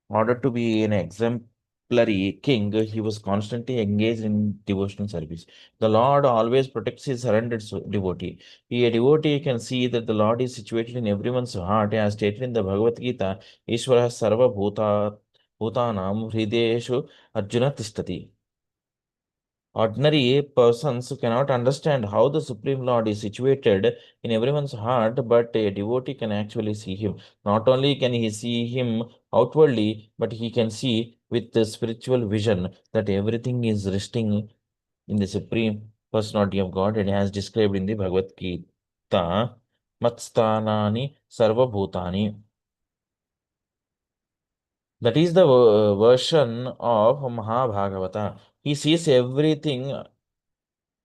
order to be an exemplary king, he was constantly engaged in devotional service. The Lord always protects his surrendered devotee. A devotee can see that the Lord is situated in everyone's heart, as stated in the Bhagavad Gita, Ishvara Sarva Bhutanam Hrideshu Arjuna Tishtati. Ordinary persons cannot understand how the Supreme Lord is situated in everyone's heart, but a devotee can actually see him. Not only can he see him outwardly, but he can see with the spiritual vision that everything is resting in the Supreme Personality of God, and as described in the Bhagavad Gita, Matstanani Sarva Bhutani. That is the version of Mahabhagavata. He sees everything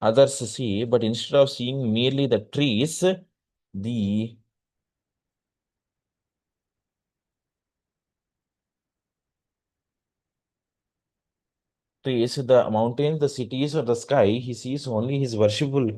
others see, but instead of seeing merely the trees, the mountains, the cities, or the sky, he sees only his worshipable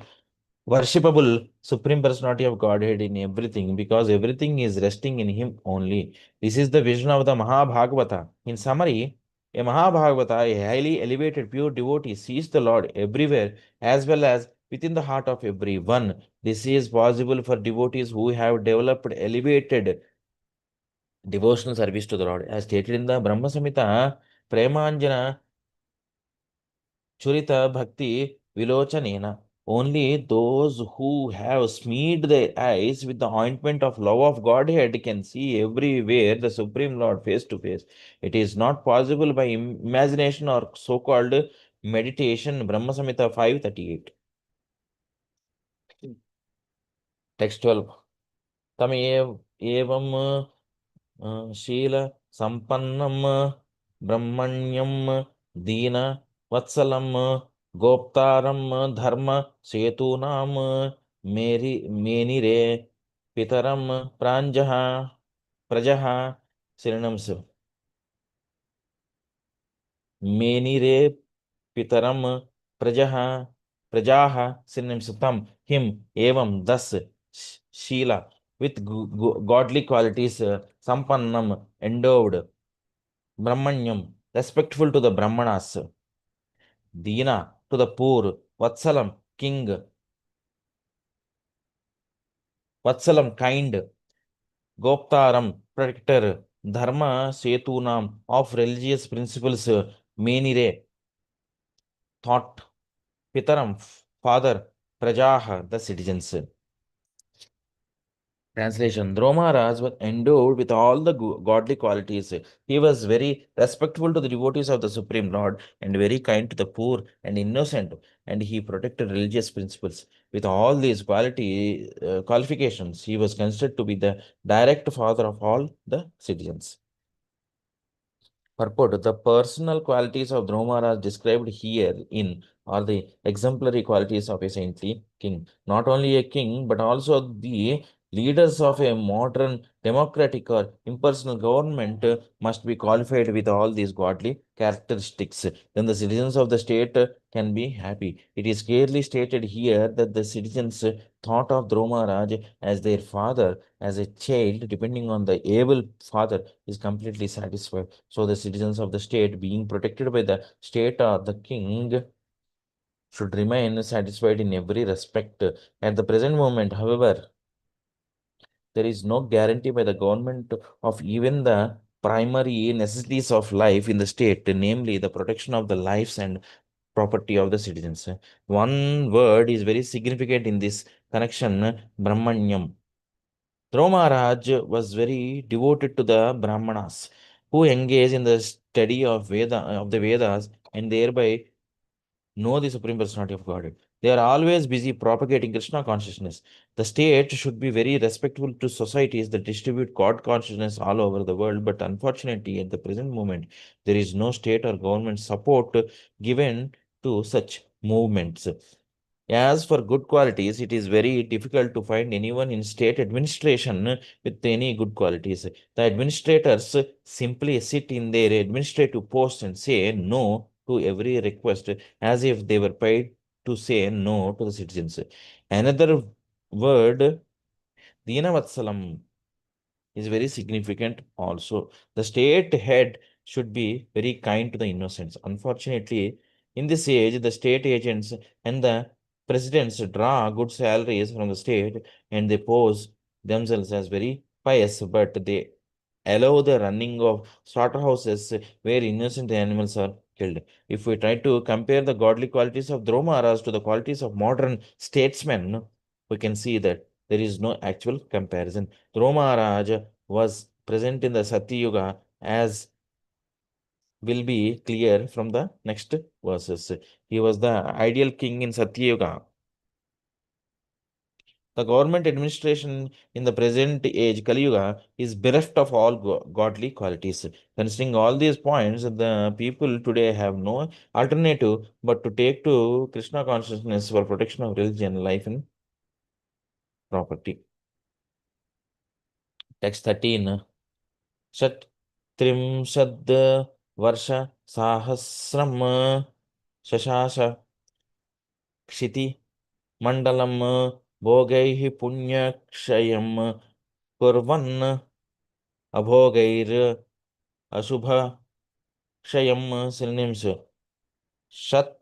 Supreme Personality of Godhead in everything, because everything is resting in him only. This is the vision of the Mahabhagavata. In summary, a Mahabhagavata, a highly elevated pure devotee, sees the Lord everywhere as well as within the heart of everyone. This is possible for devotees who have developed elevated devotional service to the Lord. As stated in the Brahma Samhita, Premanjana Churita Bhakti Vilochanena. Only those who have smeared their eyes with the ointment of love of Godhead can see everywhere the Supreme Lord face to face. It is not possible by imagination or so called meditation. Brahma Samhita 5:38. Text 12. Tam evam शील संपन्नम ब्रह्मण्यम दीन वत्सलम गोप्तारम धर्म सेतूनाम मेनिरे पितरम प्रांजः प्रजः synonyms मेनिरे पितरम प्रजः प्रजाः synonyms tam him evam thus Sheila with godly qualities, sampannam, endowed, brahmanyam, respectful to the brahmanas, dina, to the poor, vatsalam, king, vatsalam, kind, goptaram, protector, dharma, setunam, of religious principles, menire, thought, pitaram, father, prajaha, the citizens. Translation: Dromaras was endowed with all the godly qualities. He was very respectful to the devotees of the Supreme Lord and very kind to the poor and innocent, and he protected religious principles. With all these qualifications, he was considered to be the direct father of all the citizens. Purport: the personal qualities of Dromara described here in are the exemplary qualities of a saintly king. Not only a king, but also the leaders of a modern democratic or impersonal government must be qualified with all these godly characteristics. Then the citizens of the state can be happy. It is clearly stated here that the citizens thought of Dromaraj as their father, as a child, depending on the able father, is completely satisfied. So the citizens of the state, being protected by the state or the king, should remain satisfied in every respect. At the present moment, however, there is no guarantee by the government of even the primary necessities of life in the state, namely the protection of the lives and property of the citizens. One word is very significant in this connection, Brahmanyam. Dhruva Maharaj was very devoted to the Brahmanas, who engage in the study of the Vedas and thereby know the Supreme Personality of Godhead. They are always busy propagating Krishna consciousness. The state should be very respectful to societies that distribute God consciousness all over the world, but unfortunately, at the present moment, there is no state or government support given to such movements. As for good qualities, it is very difficult to find anyone in state administration with any good qualities. The administrators simply sit in their administrative posts and say no to every request as if they were paid to say no to the citizens. Another word, Dinavatsalam, is very significant also. The state head should be very kind to the innocents. Unfortunately, in this age, the state agents and the presidents draw good salaries from the state and they pose themselves as very pious, but they allow the running of slaughterhouses where innocent animals are killed. If we try to compare the godly qualities of Dhruva Maharaj to the qualities of modern statesmen, we can see that there is no actual comparison. Dhruva Maharaj was present in the Satya Yuga, as will be clear from the next verses. He was the ideal king in Satya Yuga. The government administration in the present age, Kali Yuga, is bereft of all godly qualities. Considering all these points, the people today have no alternative but to take to Krishna consciousness for protection of religion, life, and property. Text 13. Shat Trimshad Varsha Sahasram Shashasha Kshiti Mandalam Bhogaihi Punyakshayam Kurvan Abhogair Ashubha Kshayam synonyms. Shat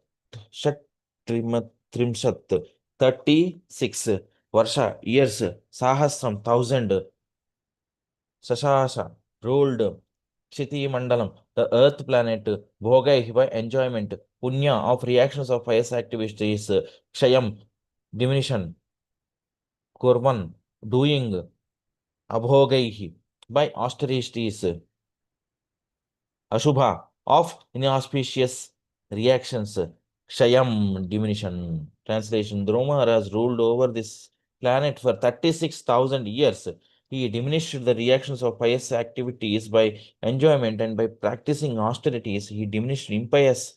Trimshat 36 Varsha years Sahasram 1000 Sashasha ruled Kshiti Mandalam, the earth planet, Bhogai by enjoyment, Punya of reactions of pious activities, Kshayam diminution, Kurvan doing, Abhogaihi by austerities, Ashubha of inauspicious reactions, Kshayam diminution. Translation: Dhruva Maharaj ruled over this planet for 36,000 years. He diminished the reactions of pious activities by enjoyment, and by practicing austerities, he diminished impious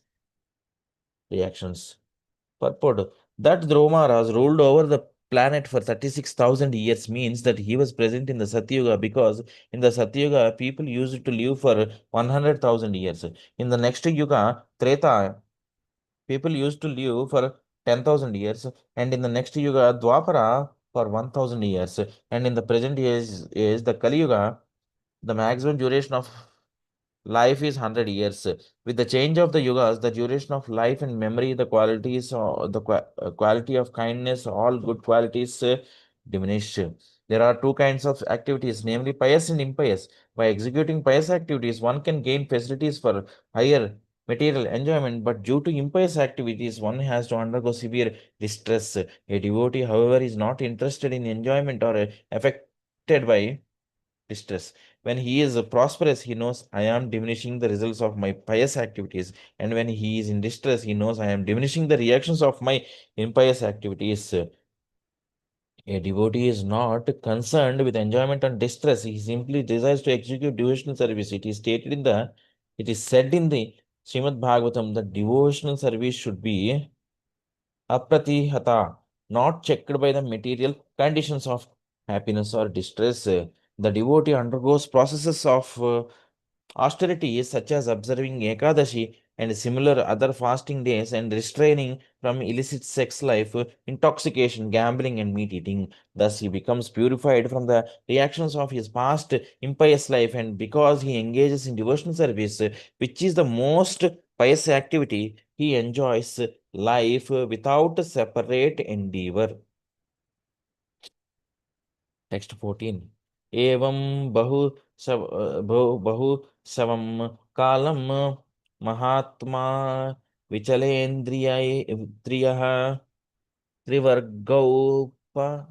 reactions. Purport: that Dhruva Maharaj ruled over the planet for 36,000 years means that he was present in the Satyuga, because in the Satyuga, people used to live for 100,000 years. In the next Yuga, Treta, people used to live for 10,000 years, and in the next Yuga, Dwapara, for 1,000 years, and in the present is the Kali Yuga, the maximum duration of life is 100 years. With the change of the yugas, the duration of life and memory, the qualities, quality of kindness, all good qualities diminish. There are two kinds of activities, namely pious and impious. By executing pious activities, one can gain facilities for higher material enjoyment, but due to impious activities, one has to undergo severe distress. A devotee, however, is not interested in enjoyment or affected by distress. When he is prosperous, he knows I am diminishing the results of my pious activities. And when he is in distress, he knows I am diminishing the reactions of my impious activities. A devotee is not concerned with enjoyment and distress. He simply desires to execute devotional service. It is said in the Śrīmad-Bhāgavatam that devotional service should be apratihata, not checked by the material conditions of happiness or distress. The devotee undergoes processes of austerity, such as observing Ekadashi and similar other fasting days, and restraining from illicit sex life, intoxication, gambling, and meat eating. Thus, he becomes purified from the reactions of his past impious life, and because he engages in devotional service, which is the most pious activity, he enjoys life without separate endeavor. Text 14. Evam bahu savam kalam mahatma vichalendriyaha trivargaupa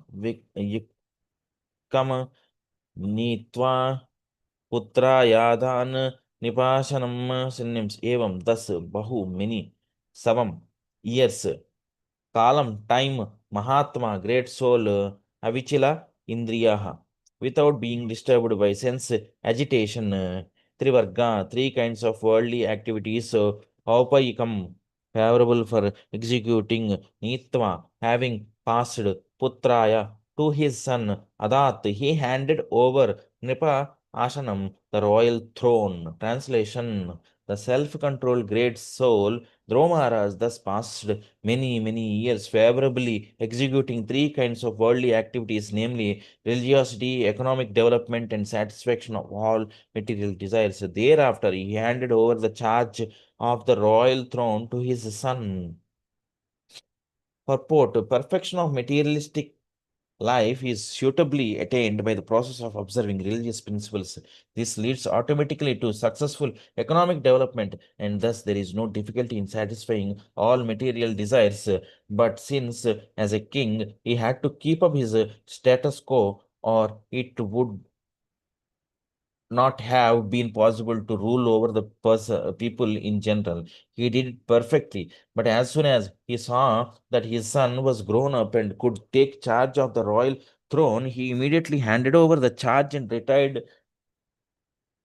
yukam nitva putra yadan nipashanam synonyms. Evam, thus, bahu, many, savam, years, kalam, time, mahatma, great soul, avichila, indriyaha, without being disturbed by sense agitation, trivarga, three kinds of worldly activities, aupayikam, favorable for executing, nitva, having passed, putraya, to his son, adat, he handed over, nipa, ashanam, the royal throne. Translation: the self-controlled great soul, Dromaras thus passed many years favorably executing three kinds of worldly activities, namely religiosity, economic development, and satisfaction of all material desires. Thereafter, he handed over the charge of the royal throne to his son. Purport: perfection of materialistic life is suitably attained by the process of observing religious principles. This leads automatically to successful economic development, and thus there is no difficulty in satisfying all material desires. But since, as a king, he had to keep up his status quo, or it would not have been possible to rule over the people in general. He did it perfectly, but as soon as he saw that his son was grown up and could take charge of the royal throne, he immediately handed over the charge and retired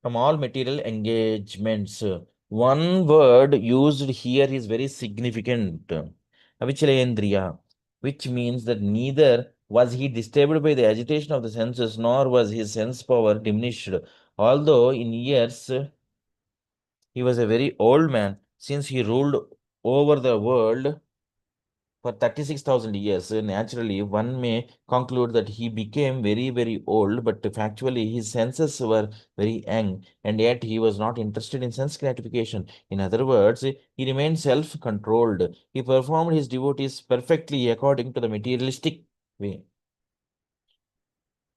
from all material engagements. One word used here is very significant, Avichalendriya, which means that neither was he disturbed by the agitation of the senses, nor was his sense power diminished. Although in years he was a very old man, since he ruled over the world for 36,000 years. Naturally, one may conclude that he became very old, but factually his senses were very young, and yet he was not interested in sense gratification. In other words, he remained self-controlled. He performed his duties perfectly according to the materialistic way.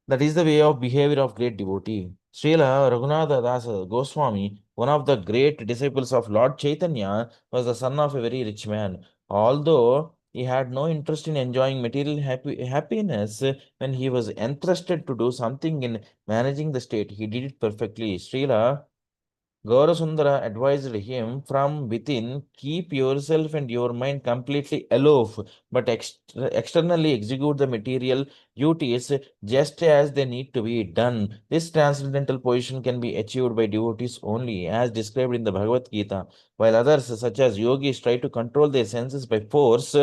That is the way of behavior of great devotee. Srila Raghunatha Dasa Goswami, one of the great disciples of Lord Chaitanya, was the son of a very rich man. Although he had no interest in enjoying material happiness, when he was entrusted to do something in managing the state, he did it perfectly. Srila Gaurasundara advised him from within, keep yourself and your mind completely aloof, but externally execute the material duties just as they need to be done. This transcendental position can be achieved by devotees only, as described in the Bhagavad Gita, while others, such as yogis, try to control their senses by force.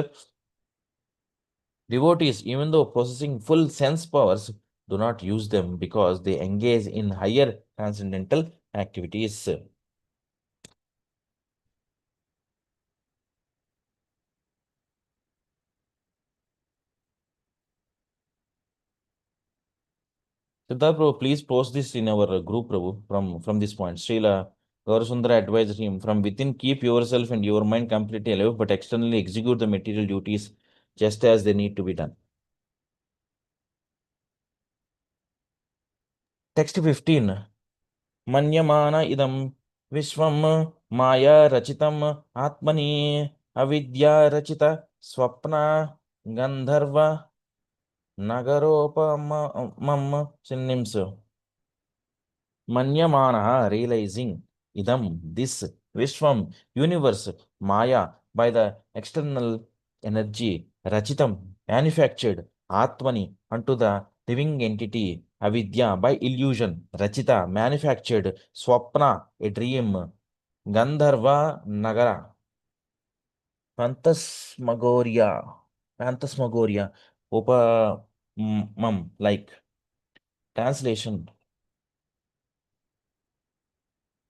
Devotees, even though possessing full sense powers, do not use them because they engage in higher transcendental activities. Siddharth Prabhu, please post this in our group, Prabhu, from this point. Srila Gaurasundara advised him, from within keep yourself and your mind completely alive, but externally execute the material duties just as they need to be done. Text 15. Manyamana idam vishwam maya rachitam atmani avidya rachita swapna gandharva nagaropamam synonyms. Manyamana, realizing, idam, this, Vishwam, universe, Maya, by the external energy, Rachitam, manufactured, Atmani, unto the living entity, Avidya, by illusion, Rachita, manufactured, Swapna, a dream, Gandharva, Nagara, Phantasmagoria, Upamam, like. Translation.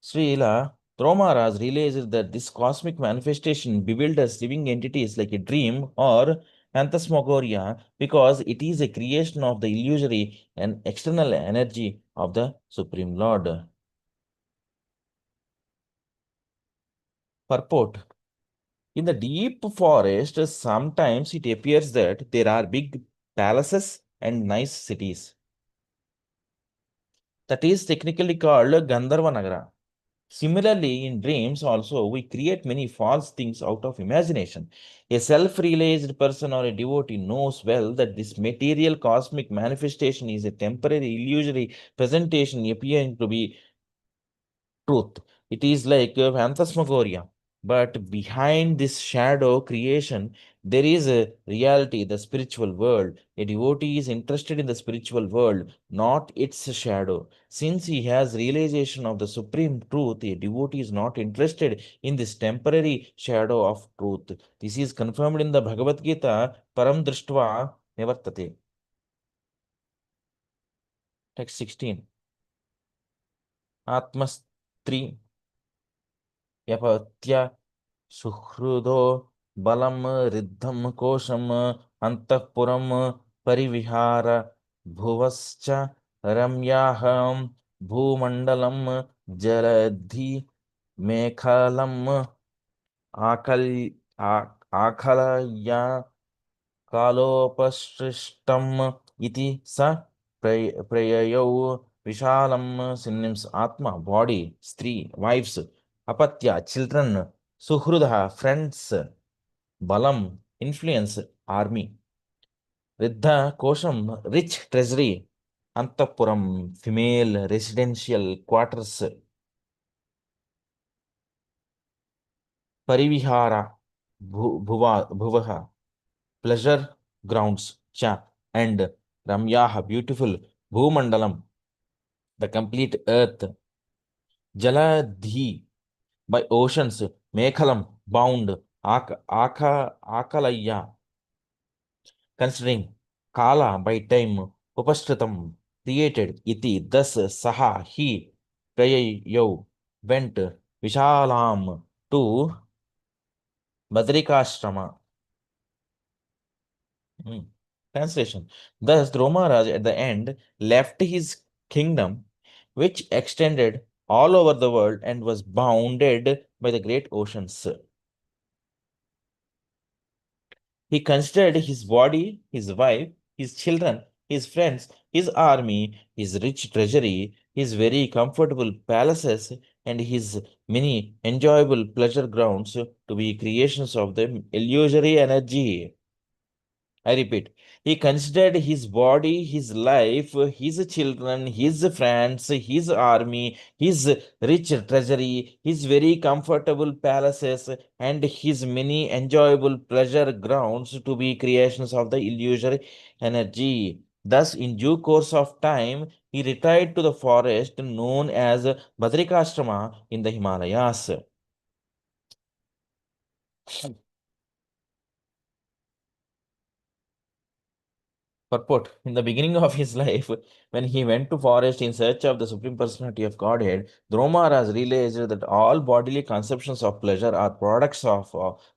Srila Maharaj realized that this cosmic manifestation bewilders living entities like a dream or phantasmagoria because it is a creation of the illusory and external energy of the Supreme Lord. Purport. In the deep forest, sometimes it appears that there are big palaces and nice cities. That is technically called Gandharva Nagara. Similarly, in dreams also, we create many false things out of imagination. A self-realized person or a devotee knows well that this material cosmic manifestation is a temporary illusory presentation appearing to be truth. It is like phantasmagoria. But behind this shadow creation, there is a reality, the spiritual world. A devotee is interested in the spiritual world, not its shadow. Since he has realization of the supreme truth, a devotee is not interested in this temporary shadow of truth. This is confirmed in the Bhagavad Gita, Param Drishtva Nivartate. Text 16. Atmastri Yapatya सुहृदो बलम रिद्धम कोशम अंतःपुरम परिविहार भुवश्च रम्याहं भूमंडलम जलधि मेखलम आकल आकलया कालोपसृष्टम इति स प्रययौ विशालम synonyms atma body स्त्री wives apatya children suhruda friends balam influence army riddha kosham rich treasury antapuram female residential quarters parivihara bhuvaha pleasure grounds cha and ramyaha beautiful bhumandalam the complete earth jaladhi by oceans mekhalam bound akalaya considering kala by time upashritam created iti thus saha he prayayo went vishalam to badrikashrama. Translation. Thus, Dhrumaraj at the end left his kingdom, which extended all over the world and was bounded by the great oceans. He considered his body, his wife, his children, his friends, his army, his rich treasury, his very comfortable palaces, and his many enjoyable pleasure grounds to be creations of the illusory energy. I repeat, he considered his body, his life, his children, his friends, his army, his rich treasury, his very comfortable palaces, and his many enjoyable pleasure grounds to be creations of the illusory energy. Thus, in due course of time, he retired to the forest known as Badrikashrama in the Himalayas. Purport. In the beginning of his life, when he went to forest in search of the Supreme Personality of Godhead, Dhrumaraj realized that all bodily conceptions of pleasure are products of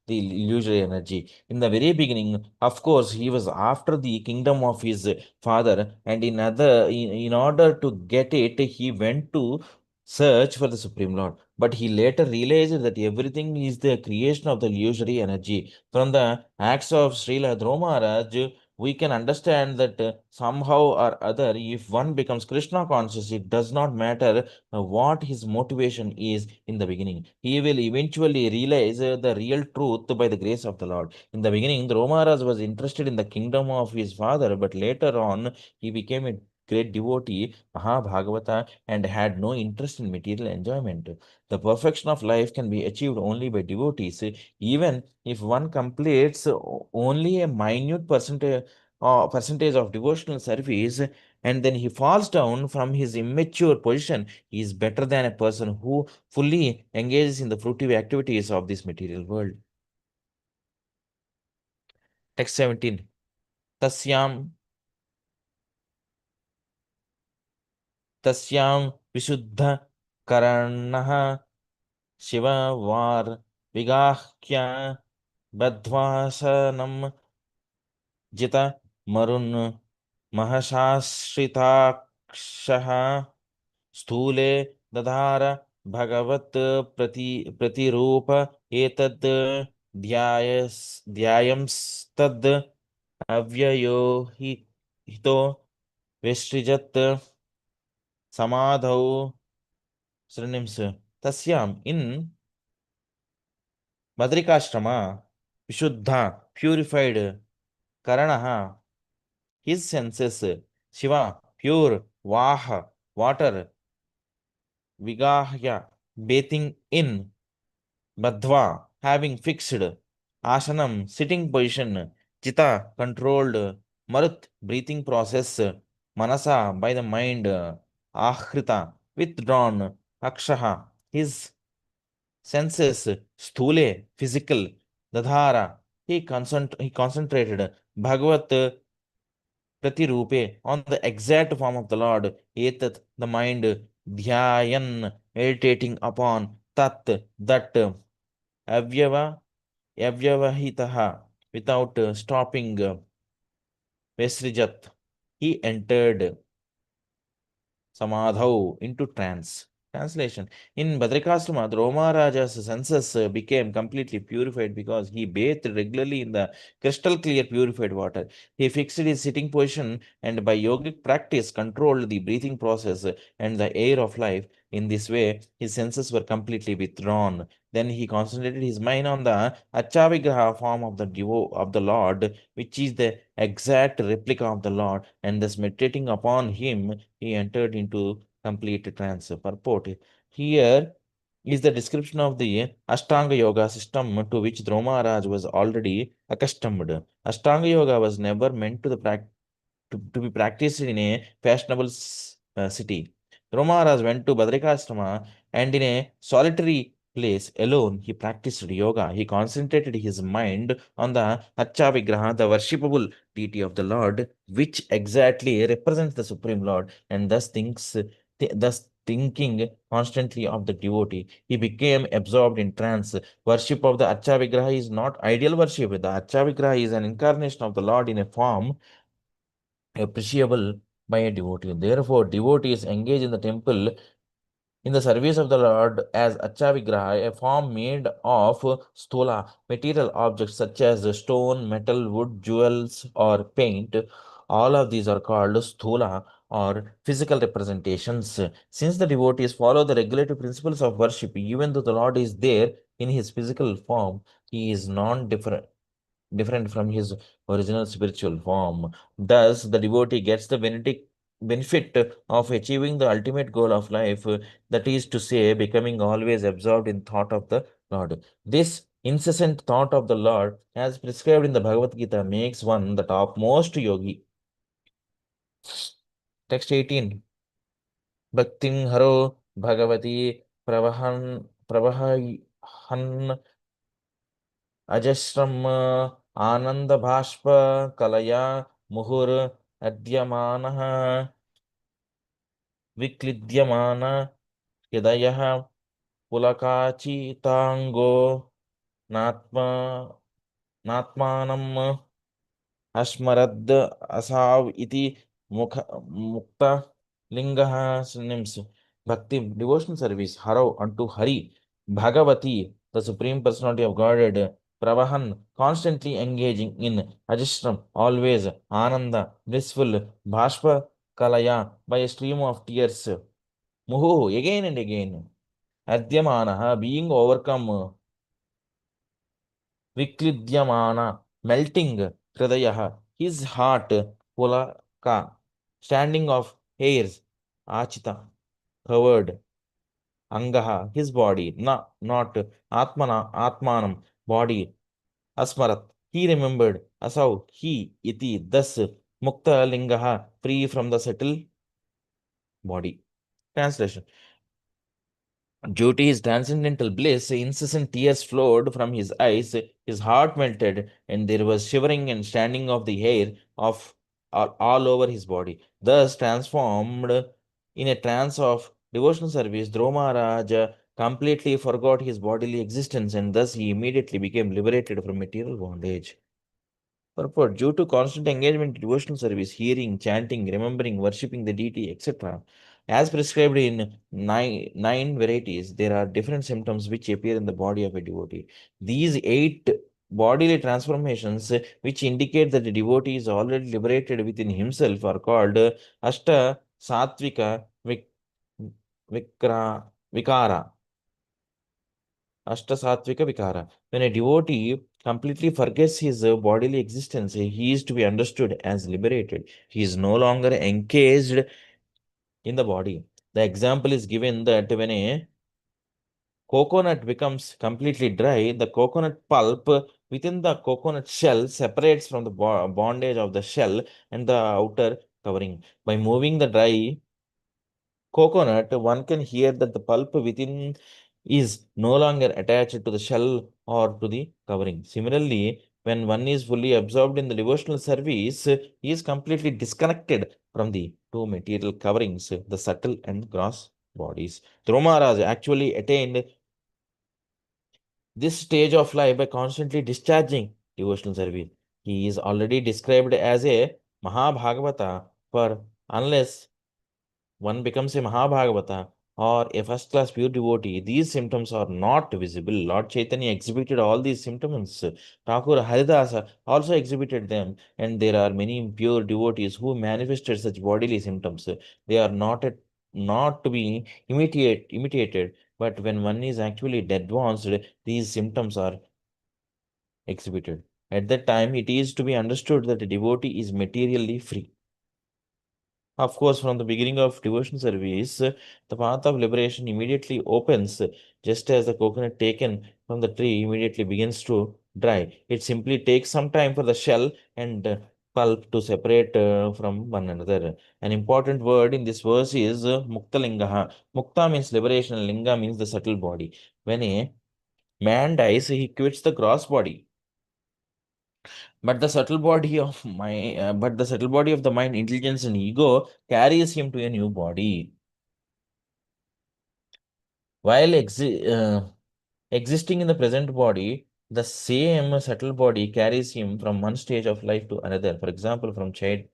the illusory energy. In the very beginning, of course, he was after the kingdom of his father, and in order to get it, he went to search for the Supreme Lord. But he later realized that everything is the creation of the illusory energy. From the acts of Srila Dhrumaraj, we can understand that somehow or other, if one becomes Krishna conscious, it does not matter what his motivation is in the beginning. He will eventually realize the real truth by the grace of the Lord. In the beginning, Dhrumaraj was interested in the kingdom of his father, but later on, he became a great devotee, Mahabhagavata, and had no interest in material enjoyment. The perfection of life can be achieved only by devotees. Even if one completes only a minute percentage of devotional service and then he falls down from his immature position, he is better than a person who fully engages in the fruitive activities of this material world. Text 17. Tasyam Vishuddha Karanaha Shiva Var Vigahkya Badvasanam Jita Marun महशाश्रिताक्षः स्थूले दधार भगवत् प्रतिरूप एतद् ध्यायंस्तद् अव्ययो हि हितो विसृजत् samadhau synonyms. Tasyam, in Badrikashrama, Vishuddha, purified, Karanaha, his senses, Shiva, pure, Vaha, water, Vigahya, bathing in, Badhva, having fixed, Asanam, sitting position, Chita, controlled, Marut, breathing process, Manasa, by the mind, Ahrita, withdrawn, Akshaha, his senses, Sthule, physical, Dadhara, he concentrated, Bhagavat, Pratirupe, on the exact form of the Lord, Etat, the mind, Dhyayan, meditating upon, Tat, that, Avyava, Avyavahitaha, without stopping, Vesrijat, he entered Samadhau, into trance. Translation. In Badrikashrama, Droma Raja's senses became completely purified because he bathed regularly in the crystal clear purified water. He fixed his sitting position and by yogic practice controlled the breathing process and the air of life. In this way, his senses were completely withdrawn. Then he concentrated his mind on the Achavigraha form of the Lord, which is the exact replica of the Lord, and thus meditating upon him, he entered into complete trance. Purport. Here is the description of the Ashtanga Yoga system to which Dhromaraj was already accustomed. Ashtanga Yoga was never meant to be practiced in a fashionable city. Dhromaraj went to Badrikashrama and in a solitary place alone he practiced yoga. He concentrated his mind on the Hacha Vigraha, the worshipable deity of the Lord, which exactly represents the Supreme Lord, and thus thinking constantly of the devotee. He became absorbed in trance. Worship of the Hacha Vigraha is not ideal worship. The Hacha Vigraha is an incarnation of the Lord in a form appreciable by a devotee. Therefore, devotees engage in the temple in the service of the Lord as Acha Vigraha, a form made of sthola, material objects such as stone, metal, wood, jewels, or paint. All of these are called sthola or physical representations. Since the devotees follow the regulative principles of worship, even though the Lord is there in his physical form, he is different from his original spiritual form. Thus, the devotee gets the benefit of achieving the ultimate goal of life, that is to say, becoming always absorbed in thought of the Lord. This incessant thought of the Lord, as prescribed in the Bhagavad Gita, makes one the topmost yogi. Text 18. Bhaktin haro bhagavati pravahan अजस्रम आनंद भाष्प कलया मुहुर अद्यमानः विक्लिद्यमान हृदयः पुलकाचितांगो नात्मा नात्मानम् अस्मरद् असाव इति मुक्त लिंगः synonyms. Bhakti, devotional service, haro, unto Hari, Bhagavati, the Supreme Personality of Godhead, Pravahan, constantly engaging in Ajishram, always, Ananda, blissful, Bhashpa, Kalaya, by a stream of tears, Muhu, again and again, Adyamanaha, being overcome, Viklidyamana, melting, Hridayaha, his heart, Pulaka, standing of hairs, Achita, covered, Angaha, his body, not Atmana, Atmanam, body, Asmarat, he remembered, Asau, he, iti, thus, Mukta Lingaha, free from the subtle body. Translation. Due to his transcendental bliss, incessant tears flowed from his eyes, his heart melted, and there was shivering and standing of the hair of all over his body. Thus transformed in a trance of devotional service, Droma Raja completely forgot his bodily existence, and thus he immediately became liberated from material bondage. Purport. Due to constant engagement in devotional service, hearing, chanting, remembering, worshipping the deity, etc., as prescribed in nine varieties, there are different symptoms which appear in the body of a devotee. These 8 bodily transformations, which indicate that the devotee is already liberated within himself, are called Ashta Satvika vikara. Ashtasatvika vikara. When a devotee completely forgets his bodily existence, he is to be understood as liberated. He is no longer encaged in the body. The example is given that when a coconut becomes completely dry, the coconut pulp within the coconut shell separates from the bondage of the shell and the outer covering. By moving the dry coconut, one can hear that the pulp within is no longer attached to the shell or to the covering. Similarly, when one is fully absorbed in the devotional service, he is completely disconnected from the two material coverings, the subtle and gross bodies. Dhrumaraj actually attained this stage of life by constantly discharging devotional service. He is already described as a Mahabhagavata, for unless one becomes a Mahabhagavata or a first class pure devotee, these symptoms are not visible. Lord Chaitanya exhibited all these symptoms. Thakur Haridasa also exhibited them, and there are many pure devotees who manifested such bodily symptoms. They are not to be imitated, but when one is actually advanced, these symptoms are exhibited. At that time, it is to be understood that a devotee is materially free. Of course, from the beginning of devotion service, the path of liberation immediately opens, just as the coconut taken from the tree immediately begins to dry. It simply takes some time for the shell and pulp to separate from one another. An important word in this verse is Muktalingaha. Mukta means liberation, and Linga means the subtle body. When a man dies, he quits the gross body. But the subtle body of the mind, intelligence, and ego carries him to a new body. While existing in the present body, the same subtle body carries him from one stage of life to another. For example, from childhood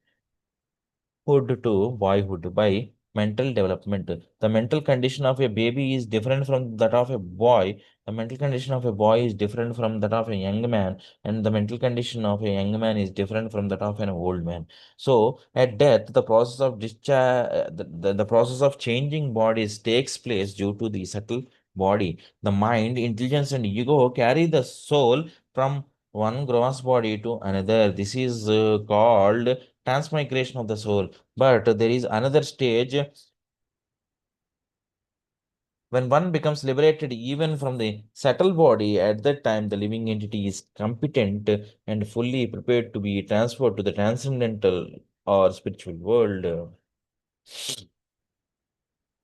to boyhood by mental development. The mental condition of a baby is different from that of a boy. The mental condition of a boy is different from that of a young man, and the mental condition of a young man is different from that of an old man. So, at death, the process of the process of changing bodies takes place due to the subtle body. The mind, intelligence, and ego carry the soul from one gross body to another. This is called transmigration of the soul. But there is another stage when one becomes liberated even from the subtle body. At that time, the living entity is competent and fully prepared to be transferred to the transcendental or spiritual world.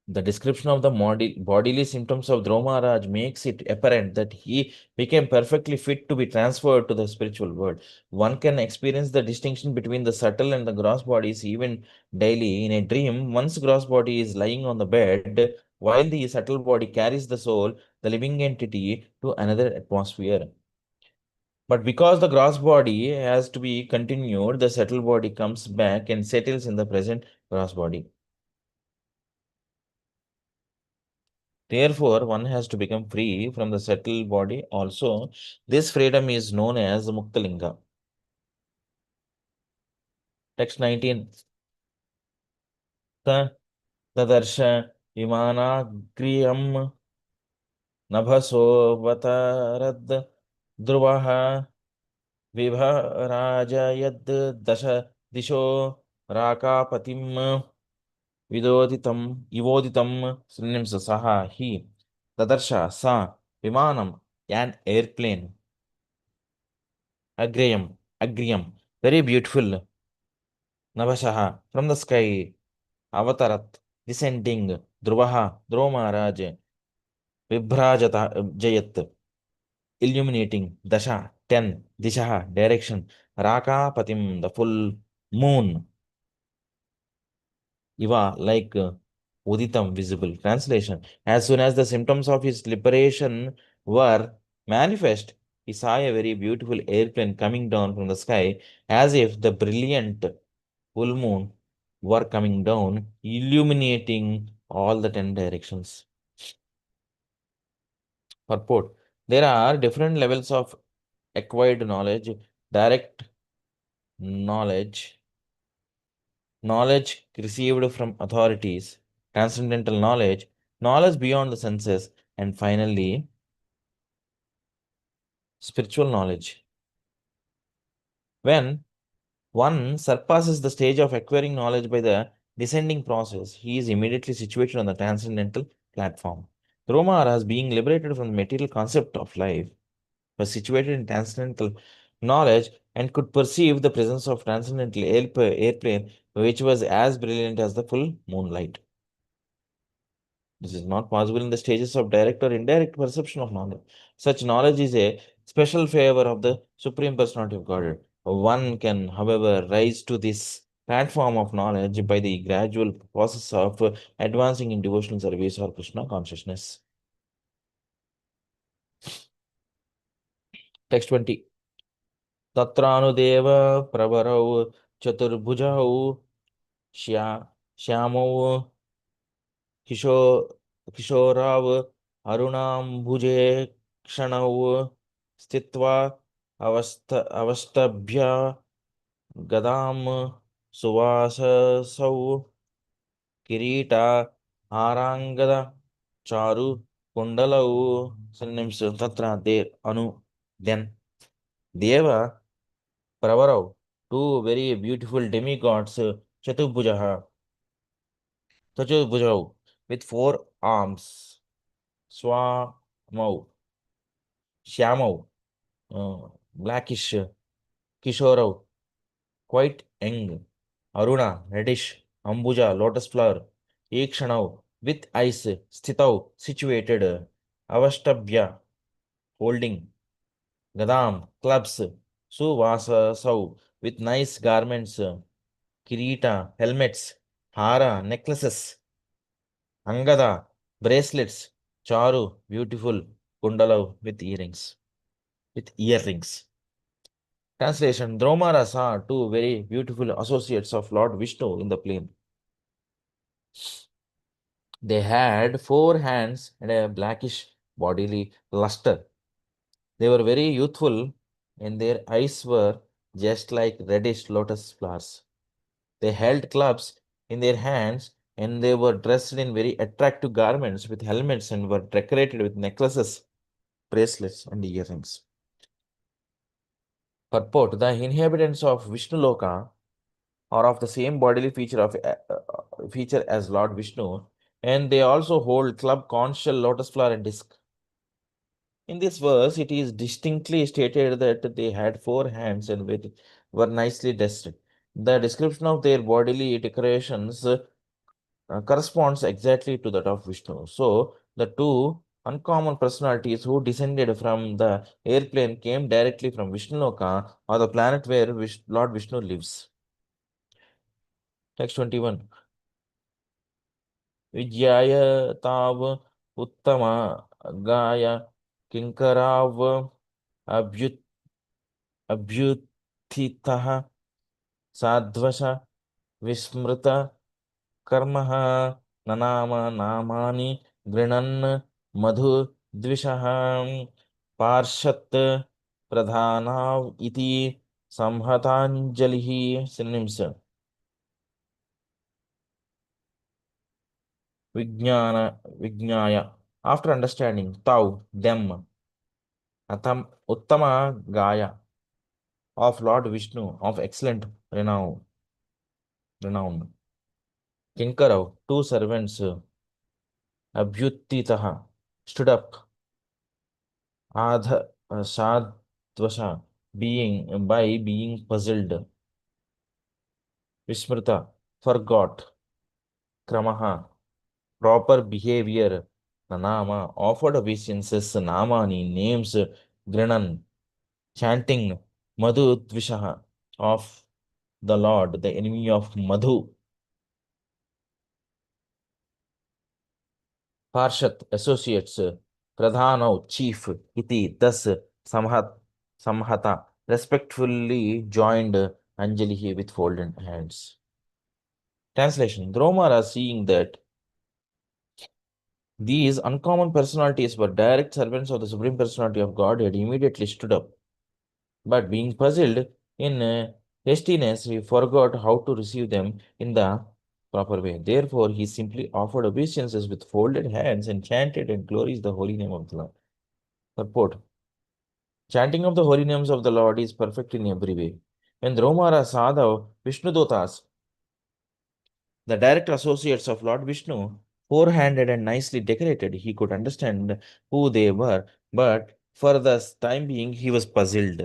The description of the bodily symptoms of Dhrumaraj makes it apparent that he became perfectly fit to be transferred to the spiritual world. One can experience the distinction between the subtle and the gross bodies even daily. In a dream, one's gross body is lying on the bed, while the subtle body carries the soul, the living entity, to another atmosphere. But because the gross body has to be continued, the subtle body comes back and settles in the present gross body. Therefore, one has to become free from the subtle body also. This freedom is known as Muktalinga. Text 19. Tadarsha Vimanagriam Nabhasovatarad Dhruvaha Vibharajayad Dasha Disho Rakapatim Ivoditam synonyms Saha he Tadarsha Sa Vimanam an airplane Agriam, very beautiful. Navashaha, from the sky. Avatarat, descending. Dhruvaha, Dhruva Maharaj. Vibhrajata, Jayat, illuminating. Dasha, 10. Dishaha, direction. Raka Patim, the full moon. Iva, like Uditam, visible. Translation. As soon as the symptoms of his liberation were manifest, he saw a very beautiful airplane coming down from the sky, as if the brilliant full moon were coming down, illuminating all the 10 directions. Purport. There are different levels of acquired knowledge: direct knowledge, knowledge received from authorities, transcendental knowledge, knowledge beyond the senses, and finally, spiritual knowledge. When one surpasses the stage of acquiring knowledge by the descending process, he is immediately situated on the transcendental platform. Dromara, as being liberated from the material concept of life, was situated in transcendental knowledge and could perceive the presence of transcendental airplane, which was as brilliant as the full moonlight. This is not possible in the stages of direct or indirect perception of knowledge. Such knowledge is a special favor of the Supreme Personality of Godhead. One can, however, rise to this platform of knowledge by the gradual process of advancing in devotional service or Krishna consciousness. Text 20. Tatranudeva pravarau chaturbhujau श्यामौ किशोराव अरुणाम्बुजे क्षणौ स्थित्वा अवस्तभ्य गदां सुवाससौ किरीटा हाराङ्गद चारु कुण्डलौ synonyms तत्र there anu then deva pravarau two very beautiful demigods Chaturbhujau with four arms. Swamau, Shyamau, blackish. Kishorau, quite young. Aruna, reddish. Ambuja, lotus flower. Ekshanau, with eyes. Sthitau, situated. Avashtabhya, holding. Gadam, clubs. Suvasasau, with nice garments. Kirita, helmets. Hara, necklaces. Angada, bracelets. Charu, beautiful. Kundalav, with earrings. Translation: Dromara saw two very beautiful associates of Lord Vishnu in the plain. They had 4 hands and a blackish bodily luster. They were very youthful, and their eyes were just like reddish lotus flowers. They held clubs in their hands, and they were dressed in very attractive garments with helmets and were decorated with necklaces, bracelets, and earrings. Purport: the inhabitants of Vishnu Loka are of the same bodily feature as Lord Vishnu, and they also hold club, conch shell, lotus flower, and disc. In this verse, it is distinctly stated that they had 4 hands and were nicely dressed. The description of their bodily decorations corresponds exactly to that of Vishnu. So, the two uncommon personalities who descended from the airplane came directly from Vishnuloka, or the planet where Lord Vishnu lives. Text 21. Vijyaya tav uttama gaya kinkarav abhyuthitah sadvasha vismrita कर्मः ननाम नामानि गृणन् मधु द्विषः पार्षत् प्रधानाव इति संहतांजलिः synonyms विज्ञाय after understanding tau them uttama gaya of Lord Vishnu of excellent renown Kinkarav, 2 servants, Abhyuttitaha, stood up, Sadvasha, by being puzzled, Vismrita, forgot, Kramaha, proper behavior, Nanama, offered obeisances, Namani, names, Grinan, chanting, Madhu Dvishaha, of the Lord, the enemy of Madhu. Parshat, associates, Pradhanau, chief, iti, thus, Samhata, respectfully joined Anjali with folded hands. Translation: Dromara, seeing that these uncommon personalities were direct servants of the Supreme Personality of Godhead, immediately stood up. But being puzzled in hastiness, he forgot how to receive them in the proper way. Therefore, he simply offered obeisances with folded hands and chanted and glorified the holy name of the Lord. Purport. Chanting of the holy names of the Lord is perfect in every way. When Dromara saw the Vishnudotas, the direct associates of Lord Vishnu, four-handed and nicely decorated, he could understand who they were, but for the time being he was puzzled.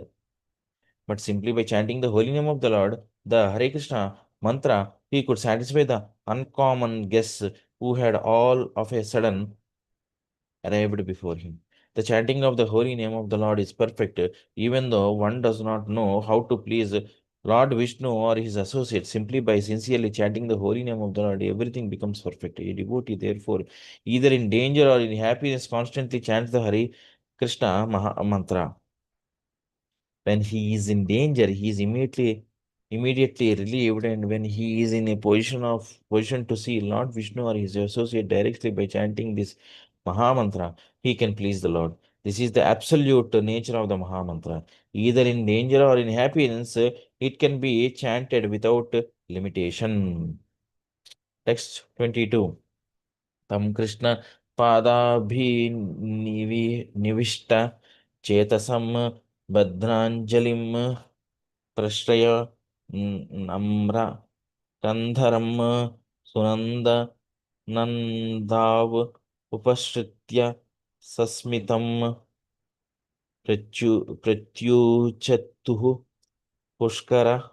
But simply by chanting the holy name of the Lord, the Hare Krishna mantra, he could satisfy the uncommon guests who had all of a sudden arrived before him. The chanting of the holy name of the Lord is perfect, even though one does not know how to please Lord Vishnu or his associates. Simply by sincerely chanting the holy name of the Lord, everything becomes perfect. A devotee, therefore, either in danger or in happiness, constantly chants the Hare Krishna mantra. When he is in danger, he is immediately relieved, and when he is in a position to see Lord Vishnu or his associate directly by chanting this Mahamantra, he can please the Lord. This is the absolute nature of the Mahamantra. Either in danger or in happiness, it can be chanted without limitation. Text 22. Tam Krishna Padabhi Chetasam Badranjalim Prashraya Namra Kandharam Sunanda Nandav Upashritya Sasmitam Pratyuchatuhu Pushkara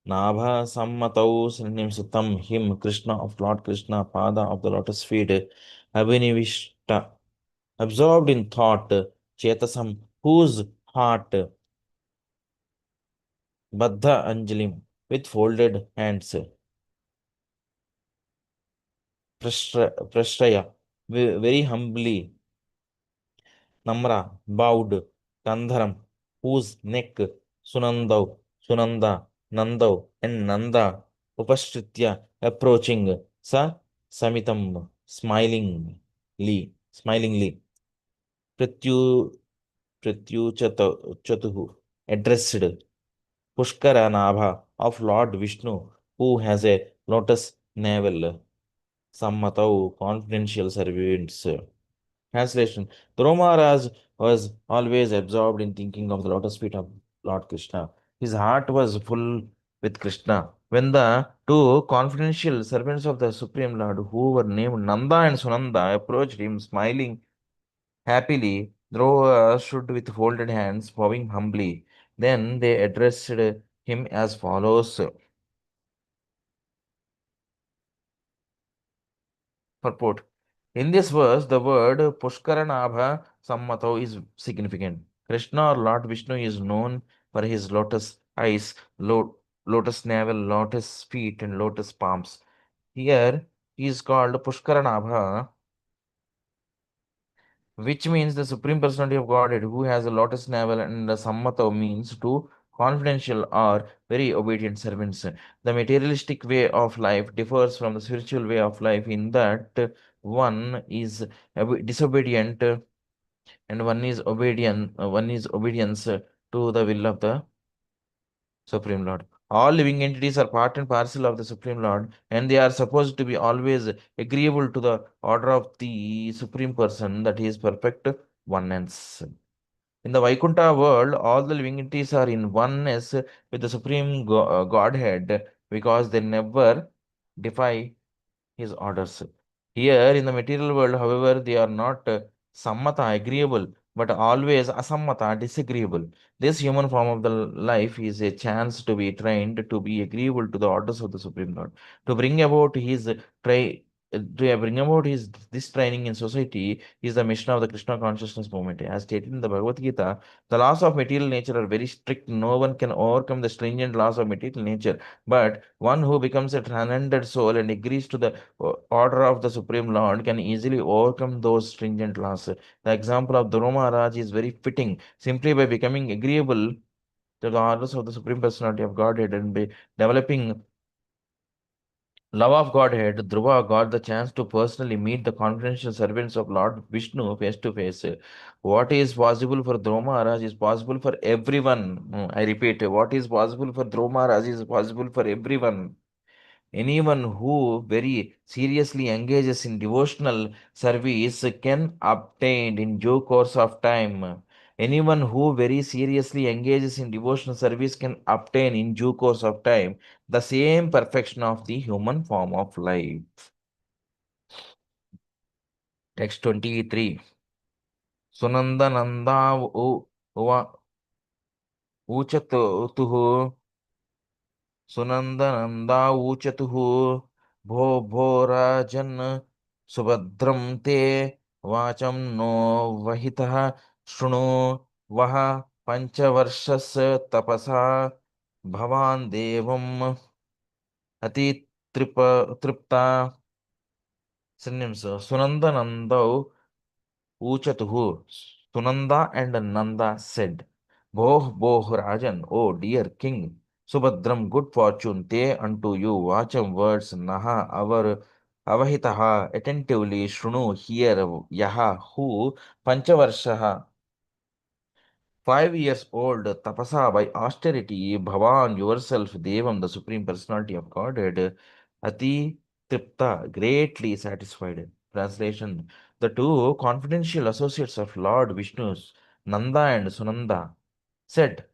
Nabha Sammatau Srinim Sutam him Krishna of Lord Krishna Pada of the lotus feet Abhinivishta absorbed in thought Chetasam whose heart Baddha Anjalim with folded hands Prashraya very humbly Namra bowed Kandharam whose neck Sunanda Nandau and Nanda Upashritya approaching Samitam smilingly Pratyuchatuhu addressed Pushkara Nabha of Lord Vishnu who has a lotus navel Sammatau confidential servants. Translation. Dhruva Maharaj was always absorbed in thinking of the lotus feet of Lord Krishna. His heart was full with Krishna. When the two confidential servants of the Supreme Lord, who were named Nanda and Sunanda, approached him smiling happily, Dhruva stood with folded hands, bowing humbly. Then they addressed him as follows. Purport. In this verse, the word Pushkaranabha Sammato is significant. Krishna or Lord Vishnu is known for his lotus eyes, lotus navel, lotus feet, and lotus palms. Here, he is called Pushkaranabha, which means the Supreme Personality of Godhead who has a lotus navel, and the Sammata means to confidential or very obedient servants. The materialistic way of life differs from the spiritual way of life in that one is disobedient and one is obedience to the will of the Supreme Lord. All living entities are part and parcel of the Supreme Lord, and they are supposed to be always agreeable to the order of the Supreme Person, that is perfect oneness. In the Vaikuntha world, all the living entities are in oneness with the Supreme Godhead because they never defy his orders. Here in the material world, however, they are not sammata, agreeable, but always asammata, disagreeable. This human form of the life is a chance to be trained to be agreeable to the orders of the Supreme Lord. To bring about his try to bring about his this training in society is the mission of the Krishna consciousness movement. As stated in the Bhagavad Gita, the laws of material nature are very strict. No one can overcome the stringent laws of material nature. But one who becomes a transcended soul and agrees to the order of the Supreme Lord can easily overcome those stringent laws. The example of Dhruva Maharaj is very fitting. Simply by becoming agreeable to the orders of the Supreme Personality of Godhead and by developing love of Godhead, Dhruva got the chance to personally meet the confidential servants of Lord Vishnu face to face. What is possible for Dhruva Maharaj is possible for everyone. I repeat, what is possible for Dhruva Maharaj is possible for everyone. Anyone who very seriously engages in devotional service can obtain in due course of time. Anyone who very seriously engages in devotional service can obtain in due course of time the same perfection of the human form of life. Text 23. Sunandananda Uchatuhu Sunandananda Uchatuhu भो राजन् सुभद्रं ते वाचं no वहितः शृणु वः पञ्चवर्षस्य तपसा भवान् देवम् अति तृप्ता synonyms Sunandanandau Uchatuhu. Sunanda and Nanda said, Boh Boh Rajan, O dear king, Subhadram, good fortune, te unto you, Vacham words, Naha, our Avahitaha, attentively, Shrunu, hear, Yaha, who, Panchavarshaha, 5 years old, Tapasa, by austerity, Bhavan, yourself, Devam, the Supreme Personality of Godhead, Ati Tripta, greatly satisfied. Translation: the two confidential associates of Lord Vishnu's, Nanda and Sunanda, said,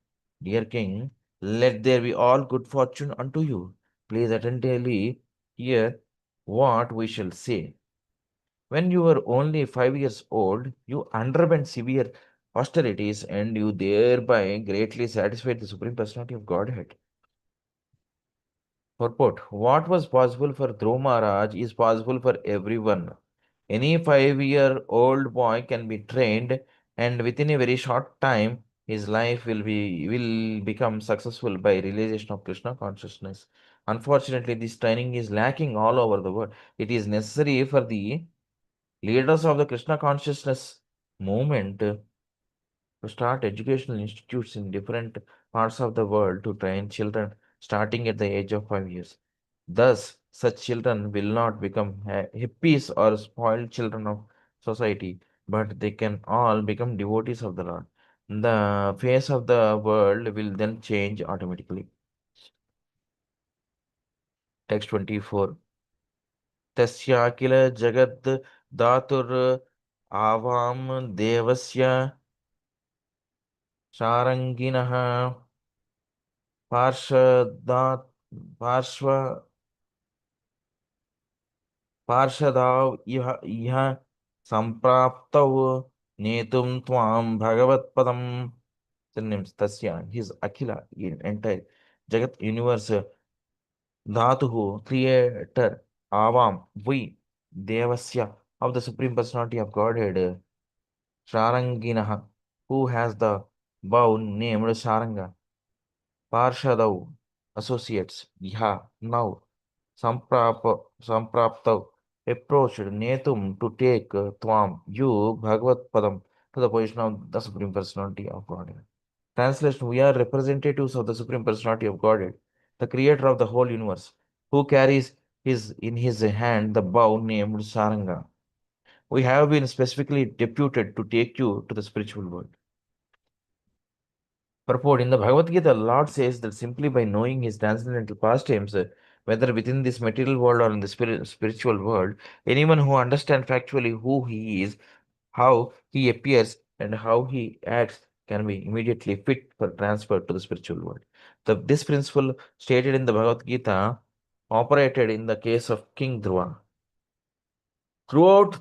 Dear King, let there be all good fortune unto you. Please attentively hear what we shall say. When you were only 5 years old, you underwent severe austerities and you thereby greatly satisfied the Supreme Personality of Godhead. Purport: what was possible for Dhruva Maharaj is possible for everyone. Any 5-year-old boy can be trained, and within a very short time, his life will become successful by realization of Krishna consciousness. Unfortunately, this training is lacking all over the world. It is necessary for the leaders of the Krishna consciousness movement to start educational institutes in different parts of the world to train children starting at the age of 5 years. Thus, such children will not become hippies or spoiled children of society, but they can all become devotees of the Lord. The face of the world will then change automatically. Text 24. Tasya kila jagad datur avam devasya शारङ्गिनः पार्षदात् पार्श्व पार्षदाव इह सम्प्राप्तौ नेतुं त्वां भगवत्पदं synonyms tasya his akhila in entire jagat universe dhatuhu creator avam we devasya of the supreme personality of godhead sharanginah who has the bow named sharanga Parshadav associates, Iha, now, Sampraptav, approached Netum to take Tvam, you, Bhagavad Padam, to the position of the Supreme Personality of Godhead. Translation: we are representatives of the Supreme Personality of Godhead, the creator of the whole universe, who carries in his hand the bow named Saranga. We have been specifically deputed to take you to the spiritual world. Purport: in the Bhagavad Gita, the Lord says that simply by knowing his transcendental pastimes, whether within this material world or in the spiritual world, anyone who understands factually who he is, how he appears, and how he acts can be immediately fit for transfer to the spiritual world. This principle, stated in the Bhagavad Gita, operated in the case of King Dhruva. Throughout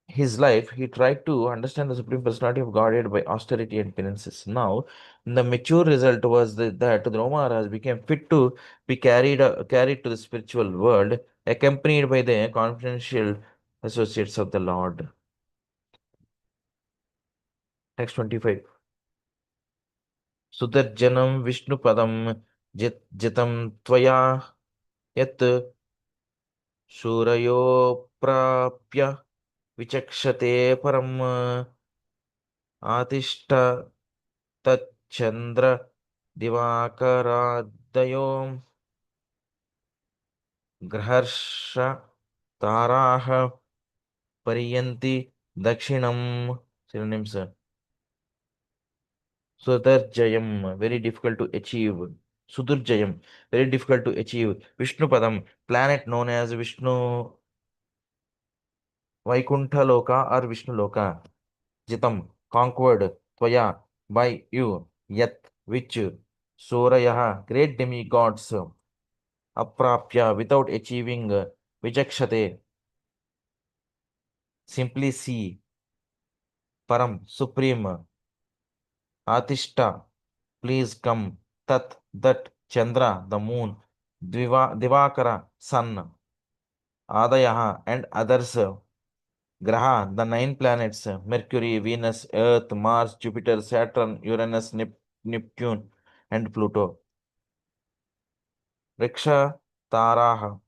his life, he tried to understand the Supreme Personality of Godhead by austerity and penances. Now, the mature result was that Dhruva Maharaj became fit to be carried to the spiritual world, accompanied by the confidential associates of the Lord. Text 25. Sudarjanam Vishnupadam Jitam Tvaya Yat Shurayo Prapya Vichakshate Param Atishta तच्चंद्र दिवाकरादयो ग्रहर्ष ताराः परियन्ति दक्षिणं synonyms Sudarjayam, very difficult to achieve. Sudurjayam, very difficult to achieve. Vishnupadam, planet known as Vishnu Vaikuntha Loka or Vishnu Loka. Jitam, conquered, Tvaya, by you, Yat, which, Sorayaha, great demigods, Aprapya, without achieving, Vijakshate, simply see, Param, supreme, Atishta, please come, Tat, that, Chandra, the moon, Divakara, sun, Adayaha, and others, Graha, the 9 planets, Mercury, Venus, Earth, Mars, Jupiter, Saturn, Uranus, Neptune, and Pluto. Riksha, Taraha,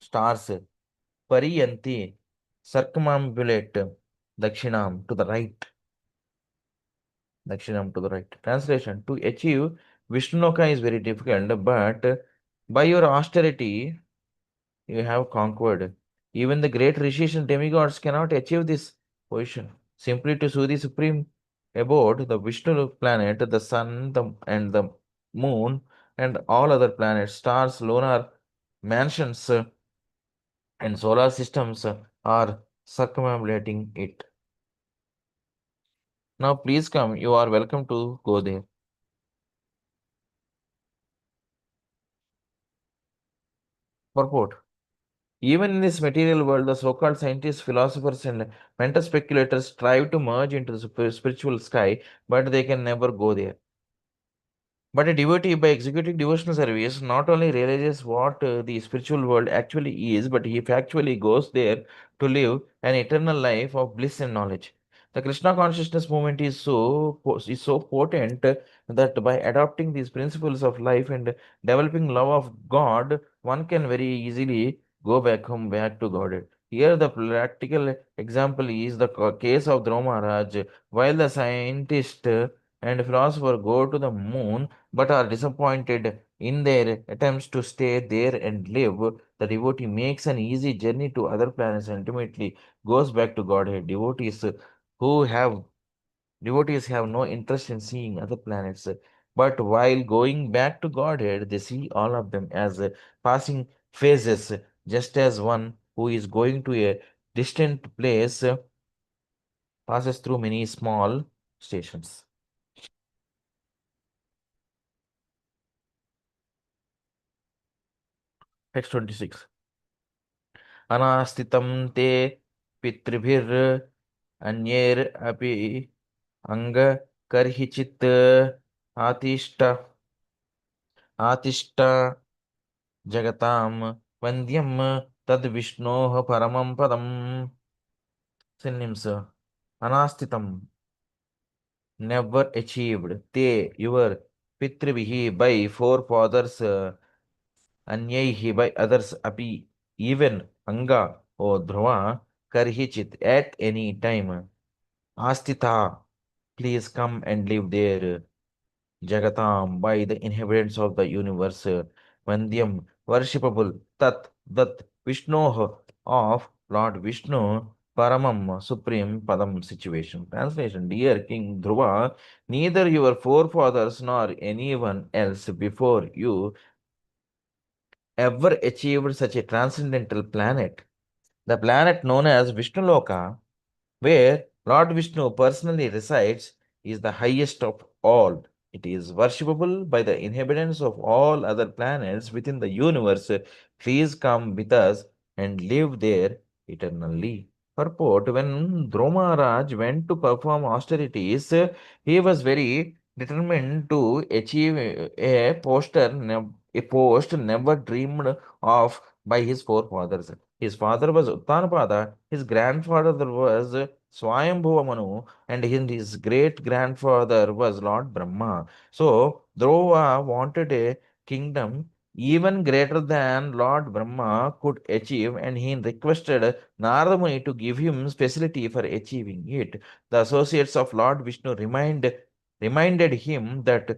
stars, Pariyanti, circumambulate, Dakshinam, to the right. Dakshinam to the right. Translation: to achieve Vishnuloka is very difficult, but by your austerity, you have conquered. Even the great rishis and demigods cannot achieve this position. Simply to see the supreme abode, the Vishnu planet, the sun, and the moon, and all other planets, stars, lunar mansions, and solar systems are circumambulating it. Now, please come. You are welcome to go there. Purport. Even in this material world, the so-called scientists, philosophers, and mental speculators strive to merge into the spiritual sky, but they can never go there. But a devotee, by executing devotional service, not only realizes what the spiritual world actually is, but he factually goes there to live an eternal life of bliss and knowledge. The Krishna consciousness movement is so potent that by adopting these principles of life and developing love of God, one can very easily go back home, back to God. Here, the practical example is the case of Dhruva Maharaj. While the scientist and philosopher go to the moon, but are disappointed in their attempts to stay there and live, the devotee makes an easy journey to other planets and ultimately goes back to Godhead. Who have Devotees have no interest in seeing other planets, but while going back to Godhead, they see all of them as passing phases, just as one who is going to a distant place passes through many small stations. Text 26. अनास्तितं ते पितृभिर् अन्यैरपि अङ्गकर्हिचित् आतिष्ठ आतिष्ठ जगतां वन्द्यं तद्विष्णोः परमं पदम्. Synonyms: anastitam, never achieved, te, your, pitrivihi, by forefathers, anyaihi, by others, api, even, anga, or dhruva, karhichit, at any time, astita, please come and live there, jagatam, by the inhabitants of the universe, vandyam, worshipable, tat, that, vishnoh, of Lord Vishnu, paramam, supreme, padam, situation. Translation: dear King Dhruva, neither your forefathers nor anyone else before you ever achieved such a transcendental planet. The planet known as Vishnuloka, where Lord Vishnu personally resides, is the highest of all. It is worshipable by the inhabitants of all other planets within the universe. Please come with us and live there eternally. Purport: when Dhruva Maharaj went to perform austerities, he was very determined to achieve a post never dreamed of by his forefathers. His father was Uttanapada, his grandfather was Swayambhuva Manu, and his great grandfather was Lord Brahma. So, Dhruva wanted a kingdom even greater than Lord Brahma could achieve, and he requested Narada Muni to give him specialty for achieving it. The associates of Lord Vishnu reminded him that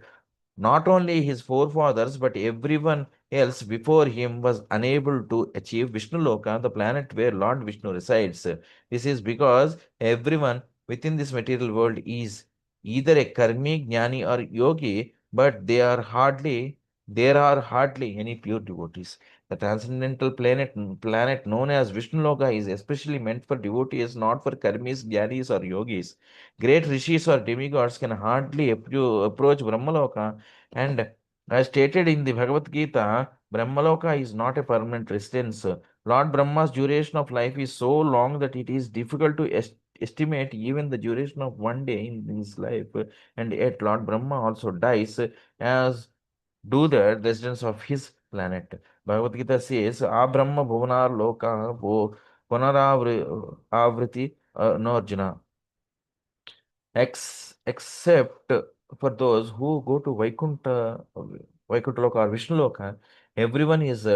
not only his forefathers but everyone else before him was unable to achieve Vishnuloka, the planet where Lord Vishnu resides. This is because everyone within this material world is either a karmi, jnani, or yogi, but there are hardly any pure devotees. The transcendental planet known as Vishnu Loka is especially meant for devotees, not for karmis, jnanis, or yogis. Great rishis or demigods can hardly approach Brahmaloka, and as stated in the Bhagavad Gita, Brahmaloka is not a permanent residence. Lord Brahma's duration of life is so long that it is difficult to estimate even the duration of one day in his life, and yet Lord Brahma also dies, as do the residents of his planet. Bhagavad Gita says, Abrahma Bhuvanar Loka Punaravriti Norjuna. Except for those who go to Vaikuntha Loka or Vishnu Loka, everyone is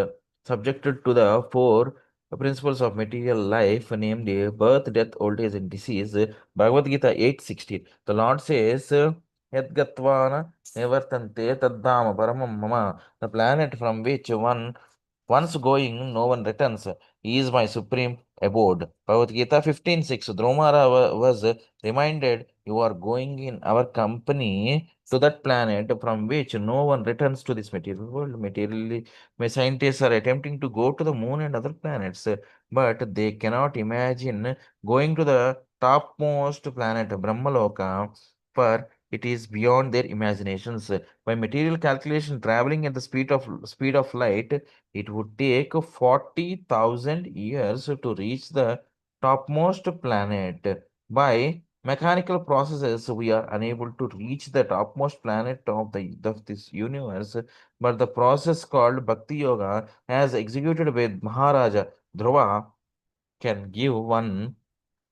subjected to the four principles of material life, namely birth, death, old age, and disease. Bhagavad Gita 8:16. The Lord says, Yadgatvana Nevartante Taddhama Paramam Mama. The planet from which once going, no one returns. He is my supreme abode. Bhagavad Gita 15:6. Dromara was reminded, you are going in our company to that planet from which no one returns to this material world. Materially, my scientists are attempting to go to the moon and other planets, but they cannot imagine going to the topmost planet, Brahmaloka, for it is beyond their imaginations. By material calculation, traveling at the speed of light, it would take 40,000 years to reach the topmost planet. By mechanical processes, we are unable to reach the topmost planet of this universe, but the process called Bhakti Yoga, as executed by Maharaja Dhruva, can give one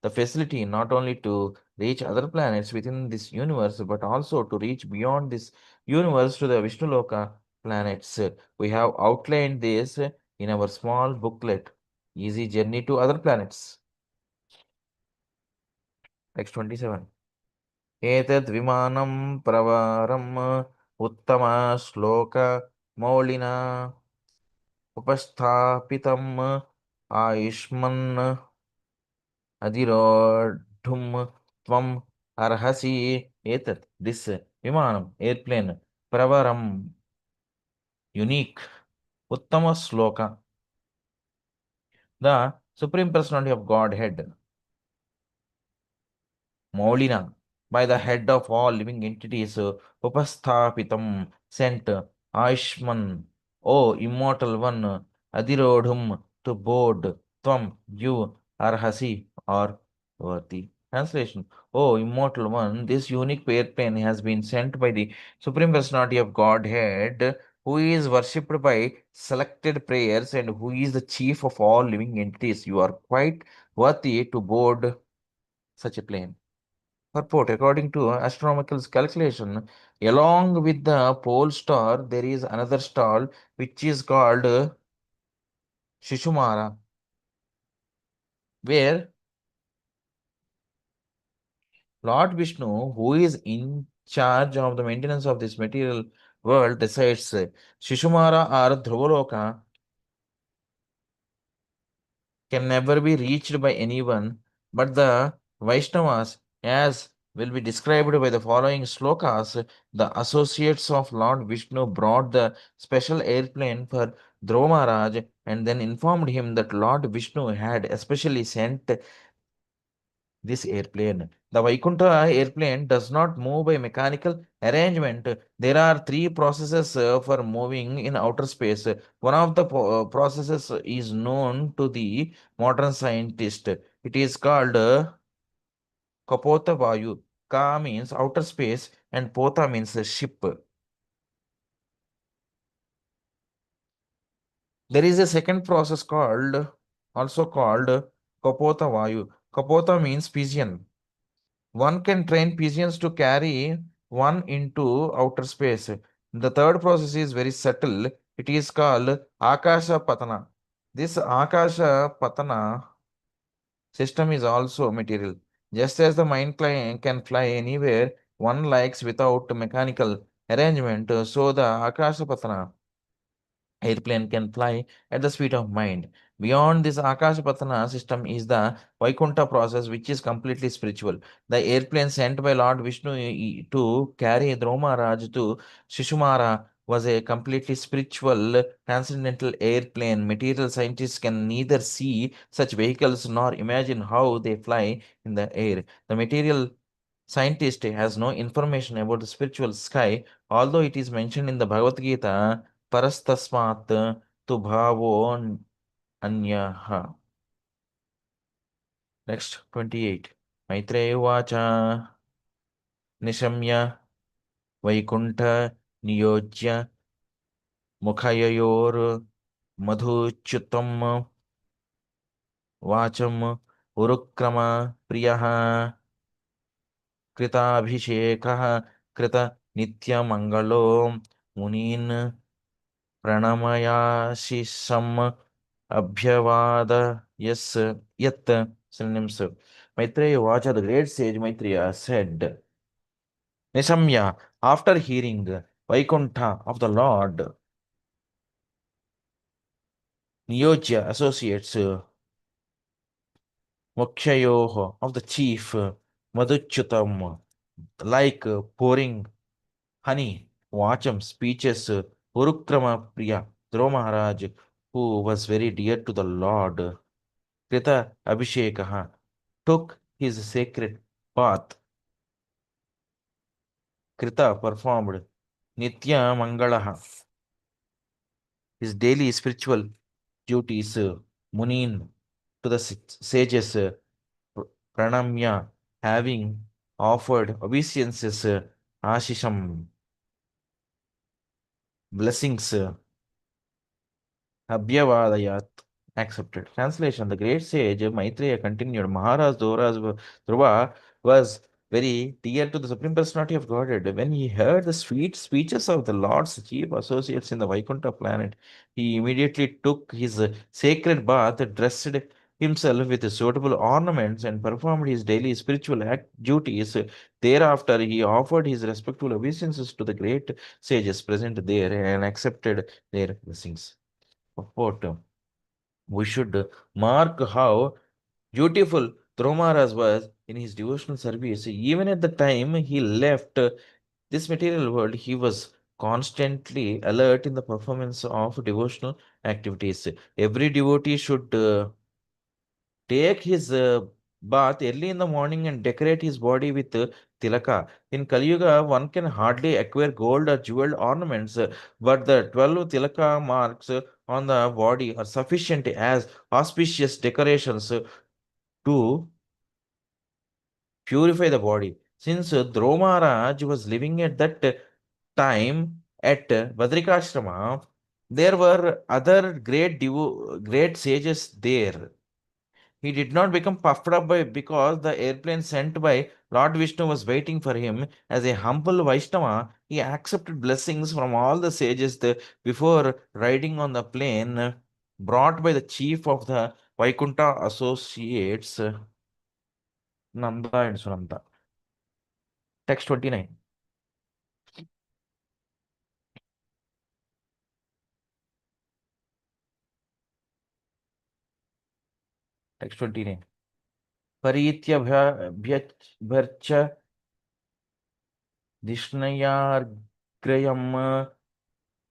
the facility not only to reach other planets within this universe, but also to reach beyond this universe to the Vishnu Loka planets. We have outlined this in our small booklet, Easy Journey to Other Planets. Text 27. Etad vimanam pravaram uttama shloka maulina upasthapitam ayushman adirodhum tvam arhasi. Etat, this vimanam, airplane, pravaram, unique, uttama shloka, the Supreme Personality of Godhead, Maulina, by the head of all living entities, Upasthapitam, sent, Aishman, O immortal one, Adirodhum, to board, Tvam, you, Arhasi, or worthy. Translation: O immortal one, this unique airplane has been sent by the Supreme Personality of Godhead, who is worshipped by selected prayers and who is the chief of all living entities. You are quite worthy to board such a plane. Purport: according to astronomical calculation, along with the pole star, there is another star which is called Shishumara, where Lord Vishnu, who is in charge of the maintenance of this material world, resides. Shishumara or Dhruvaloka can never be reached by anyone but the Vaishnavas, as will be described by the following slokas. The associates of Lord Vishnu brought the special airplane for Dhruva Maharaj and then informed him that Lord Vishnu had especially sent this airplane. The Vaikuntha airplane does not move by mechanical arrangement. There are three processes for moving in outer space. One of the processes is known to the modern scientist. It is called Kapota Vayu. Ka means outer space and Pota means ship. There is a second process also called Kapota Vayu. Kapota means pigeon. One can train pigeons to carry one into outer space. The third process is very subtle. It is called Akasha Patana. This Akasha Patana system is also material. Just as the mind can fly anywhere one likes without mechanical arrangement, so the Akasha Patana airplane can fly at the speed of mind. Beyond this Akashapatana system is the Vaikuntha process, which is completely spiritual. The airplane sent by Lord Vishnu to carry Dromaraj to Shishumara was a completely spiritual transcendental airplane. Material scientists can neither see such vehicles nor imagine how they fly in the air. The material scientist has no information about the spiritual sky, although it is mentioned in the Bhagavad Gita, Parastasmat tu bhavo anyaha. Next, 28. Maitreya Uvacha Nishamya Vaikunta Niyojya Mukhayayor Madhuchutam Vacham Urukrama Priyaha Kritabhishekah Krita Nityamangalo Munin Pranamayashisam Abhyavada yes yet synonyms. Maitreya Vacha, the great sage Maitreya said, Nishamya, after hearing Vaikuntha of the Lord, Niyojya associates Mokshayoho of the chief, Madhuchutam, like pouring honey, Vacham, speeches, Urukrama Priya, Dhruva Maharaj, who was very dear to the Lord, Krita Abhishekaha, took his sacred path. Krita performed Nitya Mangalaha, his daily spiritual duties, Munin, to the sages, Pranamya, having offered obeisances, Ashisham, blessings, Abhyavadayat, accepted. Translation: the great sage Maitreya continued, Maharaj Dhruva was very dear to the Supreme Personality of Godhead. When he heard the sweet speeches of the Lord's chief associates in the Vaikuntha planet, he immediately took his sacred bath, dressed himself with suitable ornaments, and performed his daily spiritual duties. Thereafter, he offered his respectful obeisances to the great sages present there and accepted their blessings. Purport. We should mark how dutiful Dhrumaras was in his devotional service. Even at the time he left this material world, he was constantly alert in the performance of devotional activities. Every devotee should take his bath early in the morning and decorate his body with tilaka. In Kali Yuga, one can hardly acquire gold or jeweled ornaments, but the 12 tilaka marks on the body are sufficient as auspicious decorations to purify the body. Since Dhromaraj was living at that time at Badrikashrama, there were other great sages there. He did not become puffed up because the airplane sent by Lord Vishnu was waiting for him. As a humble Vaishnava, he accepted blessings from all the sages before riding on the plane brought by the chief of the Vaikuntha associates, Nanda and Sunanda. Text 29. Text 29. Parityabhyarcha Dishnayargrayam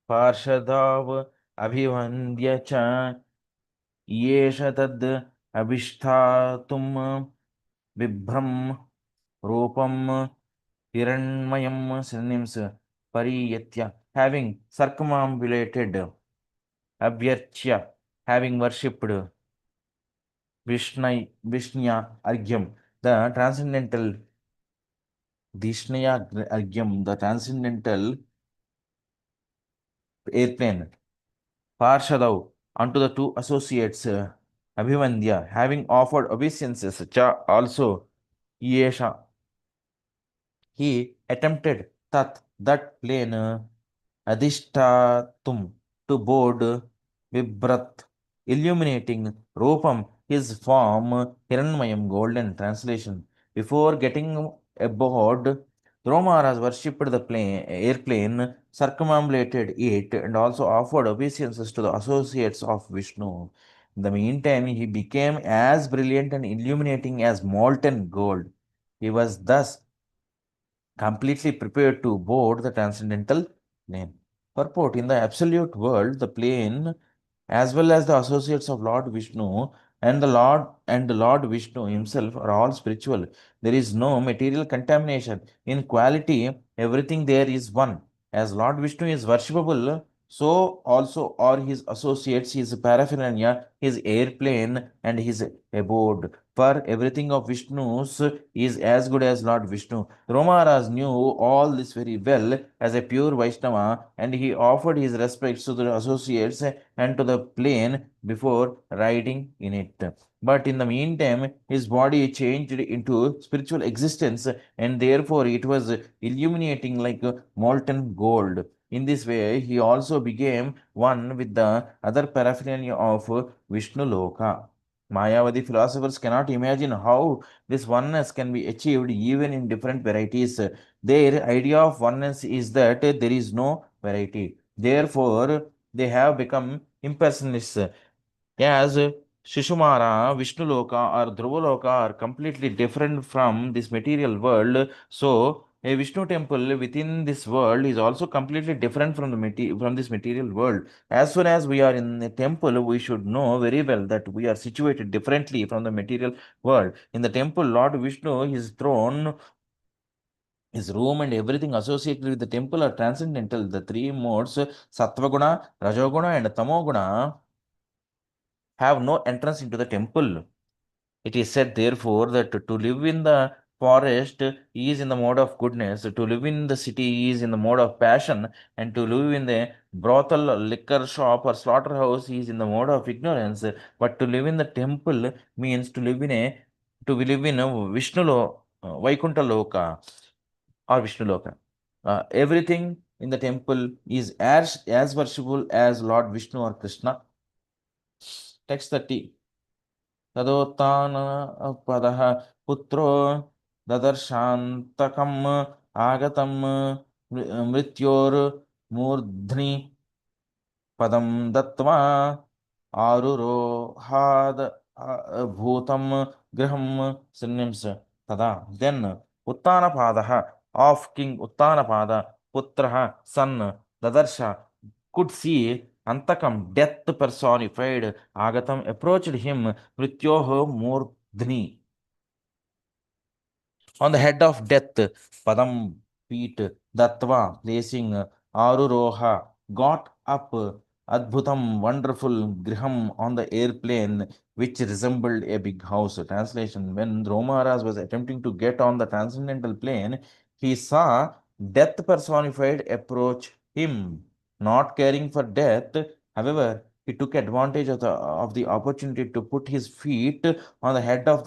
Parshadav Abhivandya cha Yesha tad abhishtatum Vibram Rupam Hiranmayam synonyms Pariyatya, having circumambulated, Abhyarchya, having worshipped, Vishnya Argyam, the transcendental Dishnaya Argyam, the transcendental airplane, Parshadav, unto the two associates, Abhivandya, having offered obeisances, Cha also, Yesha, he attempted that plane, Adhishtatum, to board Vibrat, illuminating Rupam, his form, Hiranmayam, golden translation. Before getting aboard, Dhromaras worshipped the airplane, circumambulated it, and also offered obeisances to the associates of Vishnu. In the meantime, he became as brilliant and illuminating as molten gold. He was thus completely prepared to board the transcendental plane. Purport: in the absolute world, the plane, as well as the associates of Lord Vishnu and the Lord Vishnu himself, are all spiritual. There is no material contamination. In quality, everything there is one. As Lord Vishnu is worshipable, so also are his associates, his paraphernalia, his airplane, and his abode. For everything of Vishnu's is as good as Lord Vishnu. Romaras knew all this very well as a pure Vaishnava, and he offered his respects to the associates and to the plane before riding in it. But in the meantime, his body changed into spiritual existence, and therefore it was illuminating like molten gold. In this way, he also became one with the other paraphernalia of Vishnu Loka. Mayavadi philosophers cannot imagine how this oneness can be achieved even in different varieties. Their idea of oneness is that there is no variety. Therefore, they have become impersonalists. As Shishumara, Vishnuloka, or Dhruvaloka are completely different from this material world, so a Vishnu temple within this world is also completely different from from this material world. As soon as we are in a temple, we should know very well that we are situated differently from the material world. In the temple, Lord Vishnu, his throne, his room, and everything associated with the temple are transcendental. The three modes, Sattvaguna, Rajoguna, and Tamoguna, have no entrance into the temple. It is said, therefore, that to live in the forest is in the mode of goodness, to live in the city is in the mode of passion, and to live in the brothel, liquor shop, or slaughterhouse is in the mode of ignorance. But to live in the temple means to live in a Vaikuntha Loka or Vishnu Loka. Everything in the temple is as worshipful as Lord Vishnu or Krishna. Text 30. तदोत्तानपदः पुत्रो ददर्शान्तकम् आगतं मृत्योर्मूर्ध्नि पदं दत्त्वा आरुरोहाद भूतं गृहं synonyms तदा. Then Uttanapada of King Uttanapada, Putraha, son, Dadarsha, could see Antakam, death personified. Agatam approached him, Mrityoho Murdhni, on the head of death, Padam, feet, Dattva, placing, Aruroha, got up, Adbhutam, wonderful, Griham, on the airplane, which resembled a big house. Translation: when Romaras was attempting to get on the transcendental plane, he saw death personified approach him. Not caring for death, however, he took advantage of the opportunity to put his feet on the head of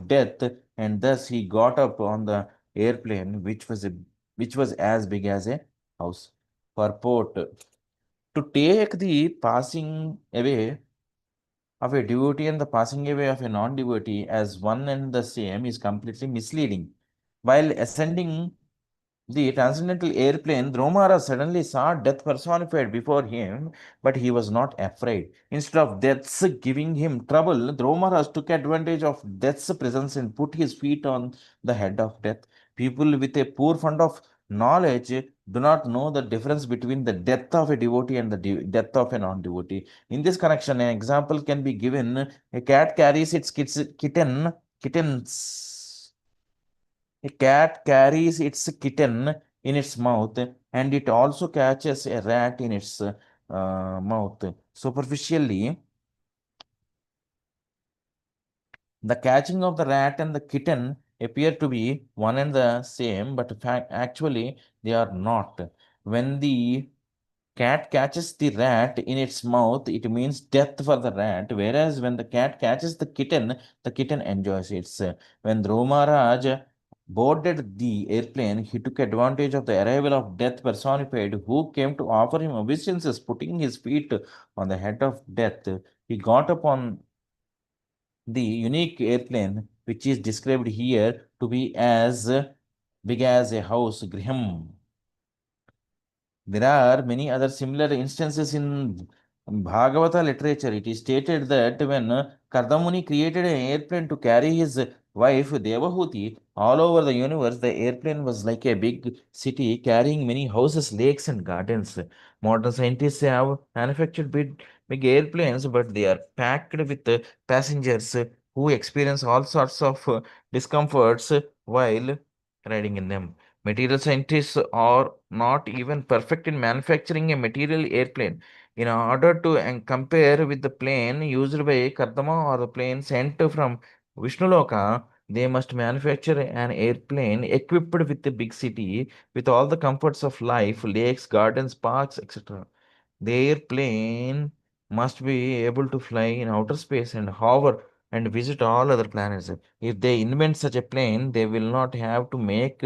death, and thus he got up on the airplane, which was as big as a house. Purport: to take the passing away of a devotee and the passing away of a non-devotee as one and the same is completely misleading. While ascending the transcendental airplane, Dromara suddenly saw death personified before him, but he was not afraid. Instead of death's giving him trouble, Dromara took advantage of death's presence and put his feet on the head of death. People with a poor fund of knowledge do not know the difference between the death of a devotee and the death of a non-devotee. In this connection, an example can be given. A cat carries its kittens. A cat carries its kitten in its mouth, and it also catches a rat in its mouth. Superficially, the catching of the rat and the kitten appear to be one and the same, but actually they are not. When the cat catches the rat in its mouth, it means death for the rat, whereas when the cat catches the kitten enjoys it. When Dhrumaraj boarded the airplane, he took advantage of the arrival of death personified, who came to offer him obeisances, putting his feet on the head of death. He got upon the unique airplane, which is described here to be as big as a house, Griham. There are many other similar instances in Bhagavata literature, it is stated that when Kardamuni created an airplane to carry his wife Devahuti all over the universe, the airplane was like a big city carrying many houses, lakes, and gardens. Modern scientists have manufactured big airplanes, but they are packed with passengers who experience all sorts of discomforts while riding in them. Material scientists are not even perfect in manufacturing a material airplane. In order to compare with the plane used by Kardama or the plane sent from Vishnuluka, they must manufacture an airplane equipped with a big city with all the comforts of life, lakes, gardens, parks, etc. The airplane must be able to fly in outer space and hover and visit all other planets. If they invent such a plane, they will not have to make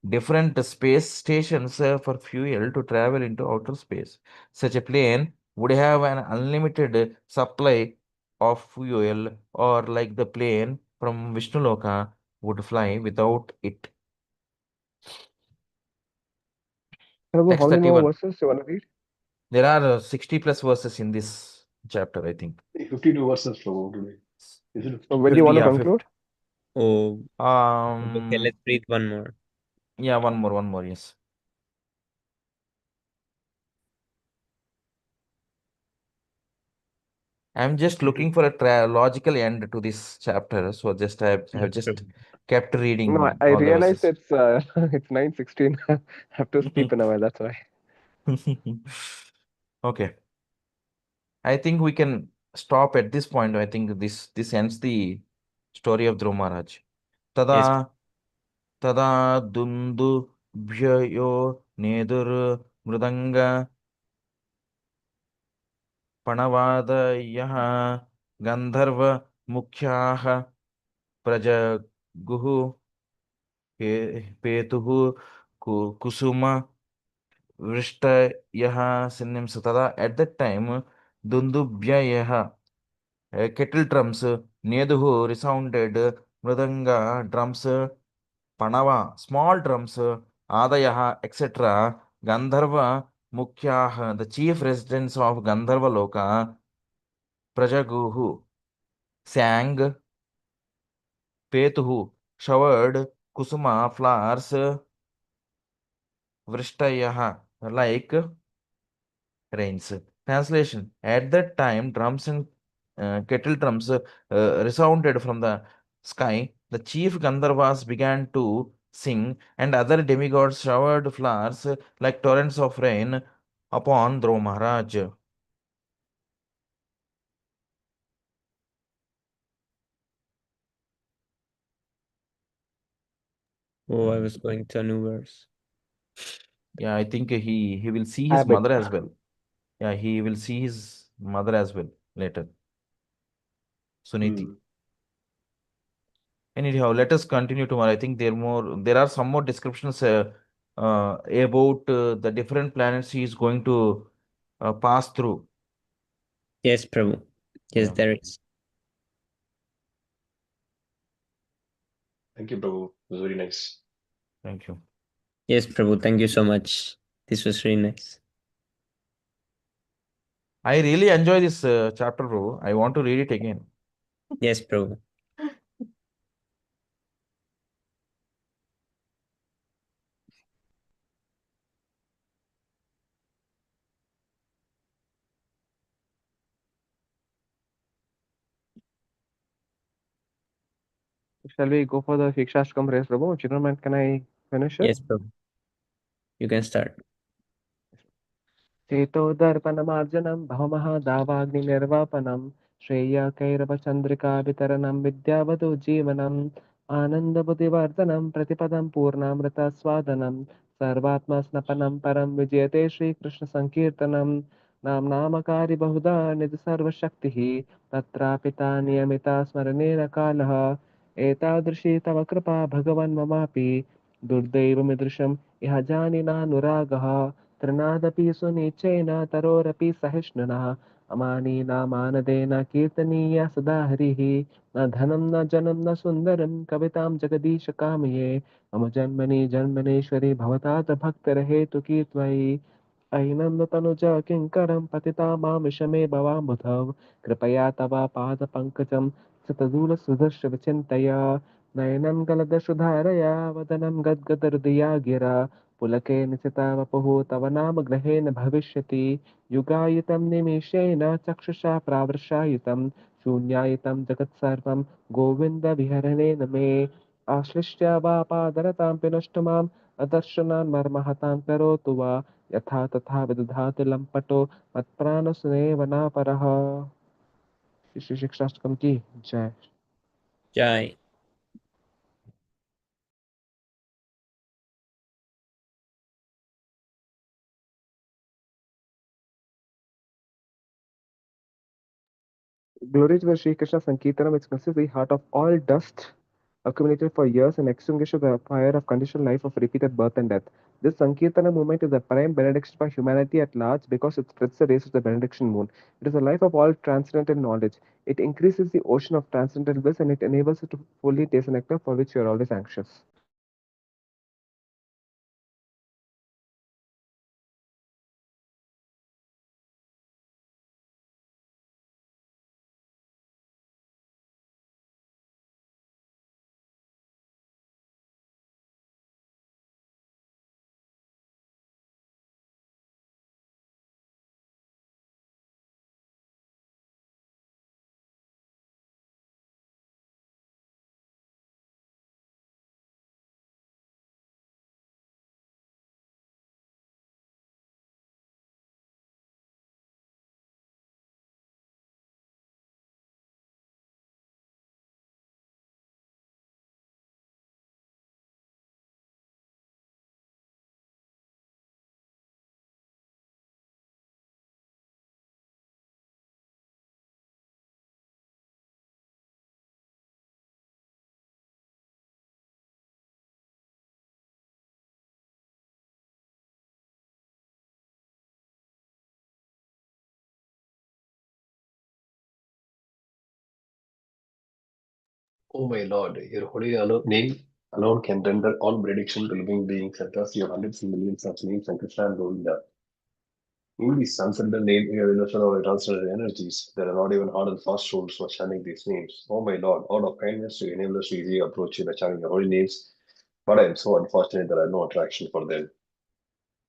different space stations for fuel to travel into outer space. Such a plane would have an unlimited supply of fuel, or like the plane from Vishnuluka would fly without it. Prabhu, Text how many more 31. verses you want to read? There are 60 plus verses in this chapter, I think. 52 verses from today. Is it? So when do you want to Yeah, conclude? Oh, okay, let's read one more. Yeah, one more, yes. I'm just looking for a logical end to this chapter, so just I have just kept No, reading I all the realized verses. it's it's 9:16. I have to sleep in a while, that's why. Okay, I think we can stop at this point. I think this ends the story of Dhruv Maharaj. Yes, Tada tada dundu bhyayo nedur mridanga पणवादयः Gandharva मुख्याः प्रजगुः पेतुः Kusum वृष्टयः synonyms. तदा at that time Dundubhyayah kettle drums, Neduhu resounded, Mridanga drums, Panava small drums, Adayaha etc. Gandharva Mukhyaha, the chief residents of Gandharva Loka, Prajaguhu sang, Petuhu showered, Kusuma flowers, Vrishtayaha like rains. Translation: at that time, drums and kettle drums resounded from the sky. The chief Gandharvas began to sing, and other demigods showered flowers like torrents of rain upon Dhruva Maharaj. oh, I was going to a new verse. Yeah, I think he will see his Habit. mother as well. Yeah, he will see his mother as well later. Suniti. Anyhow, let us continue tomorrow. I think there are some more descriptions about the different planets he is going to pass through. Yes, Prabhu. Yes, Yeah. there is. Thank you, Prabhu. It was very nice. Thank you. Yes, Prabhu. Thank you so much. This was really nice. I really enjoy this chapter, bro. I want to read it again. Yes, Prabhu. Shall we go for the Shikshashtakam race, Prabhu? If you don't mind, can I finish it? Yes, Prabhu. You can start. चेतोदर्पणमार्जनं भवमः दावाग्निर्वापनं श्रेयकैरवचन्द्रिकावितरणं विद्यावतु जीवनम् आनन्दबुद्धिवर्धनं प्रतिपदं पूर्णामृतस्वादनं सर्वात्मस्नपनं परं विजयते श्रीकृष्णसङ्कीर्तनं नाम्नामकारि बहुधा निज सर्वशक्तिः तत्रापिता नियमिता स्मरणेन कालः एतादृशी तव कृपा भगवन् ममापि दुर्दैवमिदृशम् इह जानिनानुरागः तृणादपि सुनिचेन तरोरपि सहिष्णुनः अमानीनामानदेन कीर्तनीय सदा हरिः न धनं न जनं न सुन्दरं कवितां जगदीश कामये मम जन्मनि जन्मनेश्वरि भवतात् भक्तरहेतुकी त्वयि ऐनं तनुजा किङ्करं पतिता मामिषमे भवाम्बुधौ कृपया तव पादपङ्कजं सतदूलसुदर्शविचिन्तय नयनं गलदश्रुधारया वदनं गद्गदहृदया गिरा पुलके निशिता वपुः तव नाम ग्रहेण भविष्यति युगायुतं निमेषेण चक्षुषा प्रावृषायुतं शून्यायुतं जगत्सर्वं गोविन्दविहरणेन मे आश्लिष्य वा पादरतां पिनष्टु माम् अदर्शनान् मर्महतां करोतु वा यथा तथा विदधाति लम्पटो मत्प्राणस्नेह नापरः। श्री शिक्षाष्टकम की जय। Jai. Glory to the Sri Krishna Sankirtanam, which consists the heart of all dust accumulated for years and extinguishes the fire of conditioned life of repeated birth and death. This Sankirtana movement is a prime benediction for humanity at large because it spreads the rays of the benediction moon. It is the life of all transcendental knowledge. It increases the ocean of transcendental bliss and it enables us to fully taste the nectar for which we are always anxious. Oh my Lord, your holy name alone can render all benediction to living beings, and thus your hundreds and millions of names and Krishna and Govinda. In these transcendental name, you have illusion of transcendental energies. There are not even hard and fast rules for chanting these names. Oh my Lord, out of kindness you enable us to easily approach you by chanting your holy names, but I am so unfortunate that I have no attraction for them.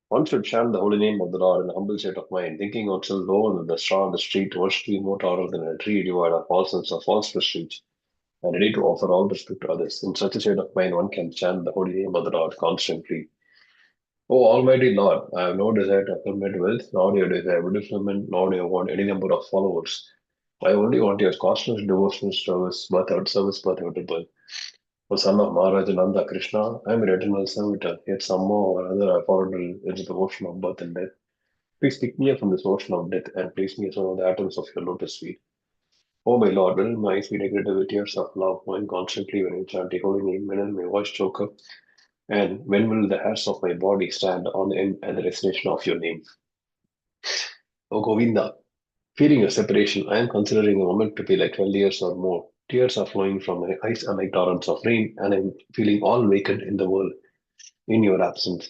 One should chant the holy name of the Lord in a humble state of mind, thinking oneself lower than the star on the street, worshiping more taller than a tree devoid of all sense of false prestige, and ready to offer all respect to others. In such a state of mind, one can chant the holy name of the Lord constantly. O Almighty Lord, I have no desire to accumulate wealth, nor do I desire fulfillment, nor do I want any number of followers. I only want your constant devotional service, birth service, birth out of birth. O son of Maharaja Nanda Krishna, I am your eternal servitor, yet somehow or other I have fallen into the ocean of birth and death. Please pick me up from this ocean of death and place me as one of the atoms of your lotus feet. O my Lord, will my eyes be decorated with tears of love, mine constantly when I chant your holy name, when will my voice choke up, and when will the hairs of my body stand on end at the recitation of your name? O Govinda, feeling your separation, I am considering the moment to be like 12 years or more. Tears are flowing from my eyes and like torrents of rain, and I am feeling all vacant in the world in your absence.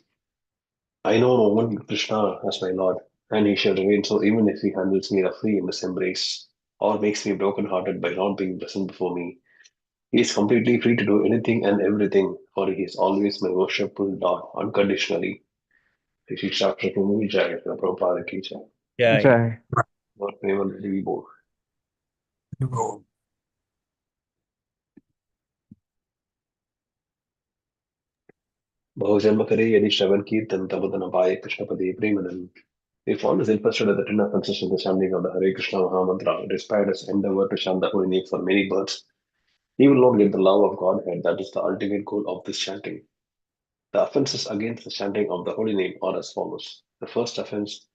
I know no one Krishna as my Lord, and he shall remain so even if he handles me roughly in his embrace, or makes me broken-hearted by not being present before me. He is completely free to do anything and everything, for he is always my worshipful Lord, unconditionally. This is chapter to me, Jai, Prabhupada ki Jai. Jai. Jai. Lord, may one be both. बहुजन्म करे यदि श्रवण कीर्तन तब न पाए कृष्ण पदे प्रेमनन. If one is interested in the ten offenses of the chanting of the Hare Krishna Mahamantra, despite his endeavor to chant the holy name for many births, he will not get the love of Godhead that is the ultimate goal of this chanting. The offenses against the chanting of the holy name are as follows. The first offense,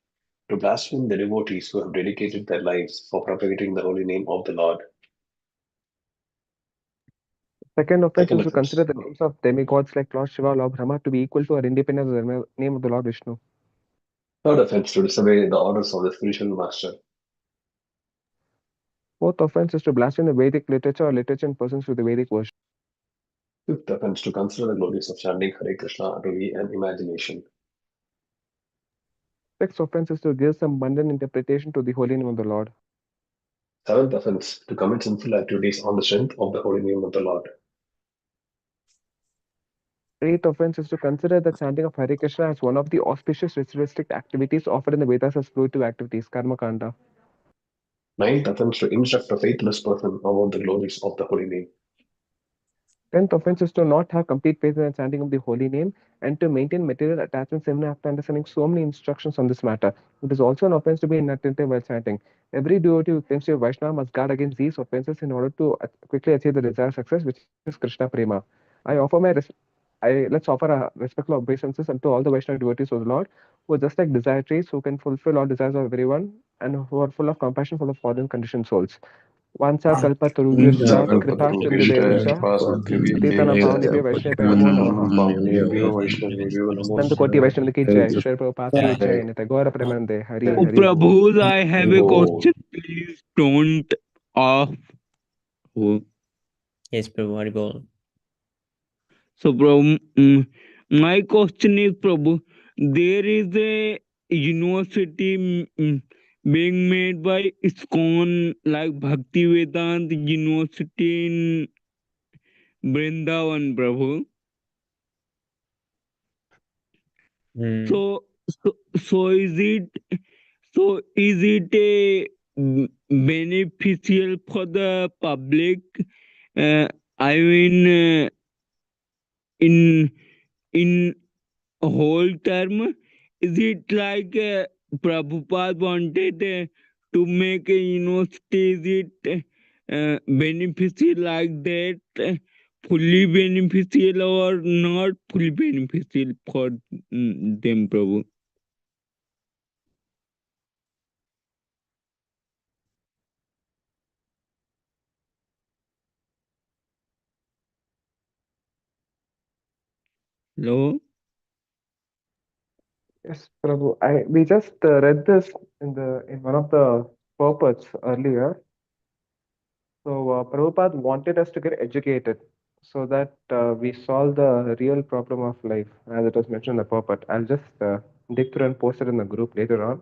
to blaspheme the devotees who have dedicated their lives for propagating the holy name of the Lord. Second offense Second is to offense, consider the names of demigods like Lord Shiva, Lord Brahma to be equal to or independent of the name of the Lord Vishnu. third offense, to disobey the orders of the spiritual master. Fourth offense is to blaspheme the Vedic literature or literature in persons with the Vedic version. Fifth offense, to consider the glories of chanting Hare Krishna to be an imagination. Sixth offense is to give some mundane interpretation to the holy name of the Lord. Seventh offense, to commit sinful activities on the strength of the holy name of the Lord. Eighth offense is to consider the chanting of Hare Krishna as one of the auspicious ritualistic activities offered in the Vedas as spiritual activities, Karma Kanda. Ninth offense, to instruct a faithless person about the glories of the holy name. Tenth offense is to not have complete faith in the chanting of the holy name and to maintain material attachments even after understanding so many instructions on this matter. It is also an offense to be inattentive while chanting. Every devotee who claims to be Vaishnava must guard against these offenses in order to quickly achieve the desired success, which is Krishna Prema. Let's offer a respectful obeisances unto all the Vaishnava devotees of the Lord, who are just like desire trees, who can fulfill all desires of everyone, and who are full of compassion for the fallen conditioned souls. Vancha kalpa tarubhyascha kripa sindhudevcha patitana pavnebhyo vaishnavyo namo namaha. Nanda Koti Vaishnav ki jai, Shri Prabhupada ki jai, Nitya Gaura Premanande, Hari Oh, Hari. Prabhu, I have a Oh. question. Please don't off. Oh. Yes, Prabhu, Haribol. So, Prabhu, my question is, Prabhu, there is a university being made by ISKCON, like Bhakti Vedanta University in Vrindavan, Prabhu. Hmm. So is it a beneficial for the public? I mean, in whole term, is it like Prabhupada wanted to make a university? Is it beneficial like that? Fully beneficial or not fully beneficial for them, Prabhu? Hello? Yes, Prabhu. We just read this in one of the purports earlier. So Prabhupada wanted us to get educated so that we solve the real problem of life, as it was mentioned in the purport. I'll just dig through and post it in the group later on.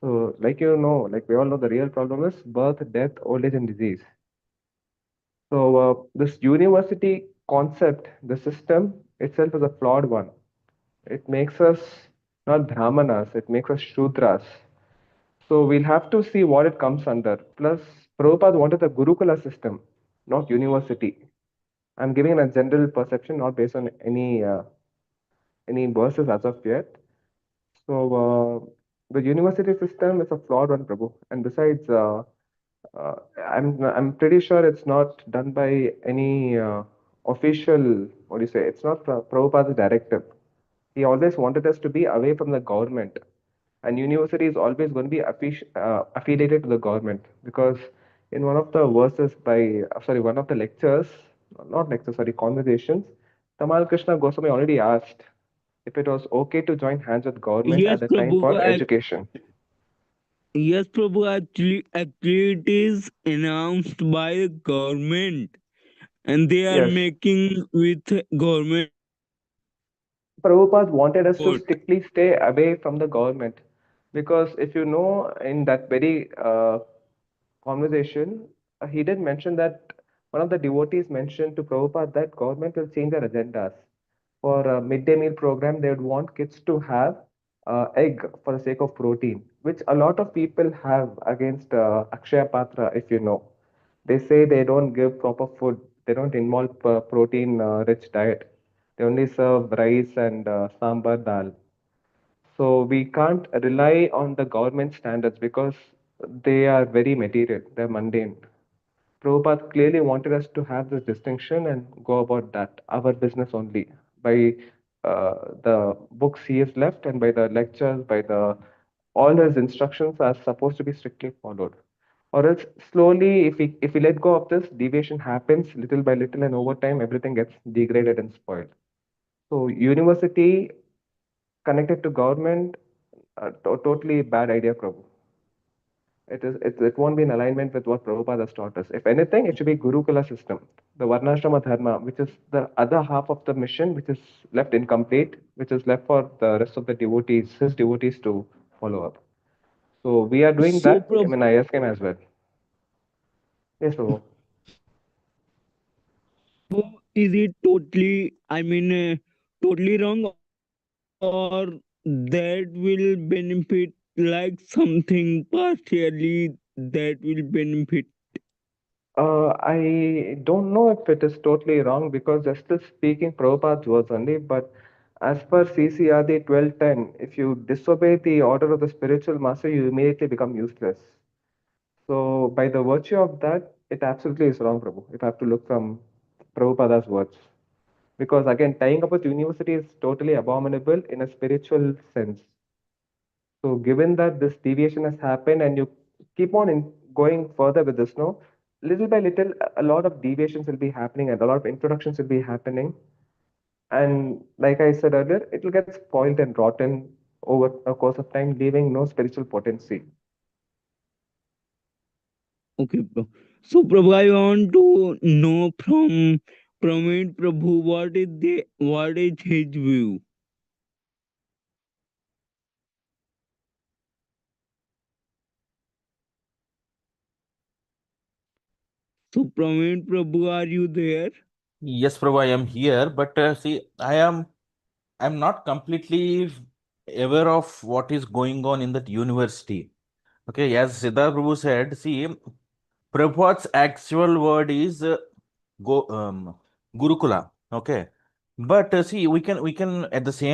So, like we all know, the real problem is birth, death, old age, and disease. So, this university concept, the system itself is a flawed one. It makes us not Brahmanas, it makes us Shudras. So, we'll have to see what it comes under. Plus, Prabhupada wanted a Gurukula system, not university. I'm giving a general perception, not based on any verses as of yet. So, the university system is a flawed one, Prabhu. And besides, I'm pretty sure it's not done by any official. What do you say? It's not Prabhupada's directive. He always wanted us to be away from the government, and university is always going to be affiliated to the government because in one of the verses one of the lectures, not lectures, sorry, conversations, Tamal Krishna Goswami already asked if it was okay to join hands with government Yes, at the time Prabhu. for education. Yes, Prabhu. Actually, it is announced by the government, and they are Yes. making with government. Prabhupada wanted us to Vote. strictly stay away from the government because if you know, in that very conversation, he did mention that one of the devotees mentioned to Prabhupada that government will change their agendas. For a midday meal program, they would want kids to have egg for the sake of protein, which a lot of people have against Akshaya Patra, if you know. They say they don't give proper food, they don't involve protein rich diet. They only serve rice and sambar dal. So we can't rely on the government standards because they are very material, they're mundane. Prabhupada clearly wanted us to have this distinction and go about that, our business only, by the books he has left and by the lectures, by the all his instructions are supposed to be strictly followed. Or else slowly, if we let go of this, deviation happens little by little, and over time everything gets degraded and spoiled. So university connected to government, totally bad idea, Prabhu. It won't be in alignment with what Prabhupada has taught us. If anything, it should be Gurukula system, the Varnashrama Dharma, which is the other half of the mission, which is left incomplete, which is left for the rest of the devotees, his devotees to follow up. So we are doing So, that in ISKM as well. Yes, Prabhu. is it totally, totally wrong, or that will benefit like something partially that will benefit? I don't know if it is totally wrong because they're still speaking Prabhupada's words only, but as per CCRD 1210, if you disobey the order of the spiritual master, you immediately become useless. So, by the virtue of that, it absolutely is wrong, Prabhu, if I have to look from Prabhupada's words. Because again, tying up with university is totally abominable in a spiritual sense. So, given that this deviation has happened and you keep on going further with this, no, little by little, a lot of deviations will be happening and a lot of introductions will be happening. And like I said earlier, it will get spoiled and rotten over a course of time, leaving no spiritual potency. Okay, bro. So, Prabhu, I want to know from it, Prabhu, what is his view? So, Praveen Prabhu, are you there? Yes, Prabhu, I am here, but see, I'm not completely aware of what is going on in that university. Okay, as Siddharth Prabhu said, see, Prabhupada's actual word is Gurukula. Okay, but see, we can at the same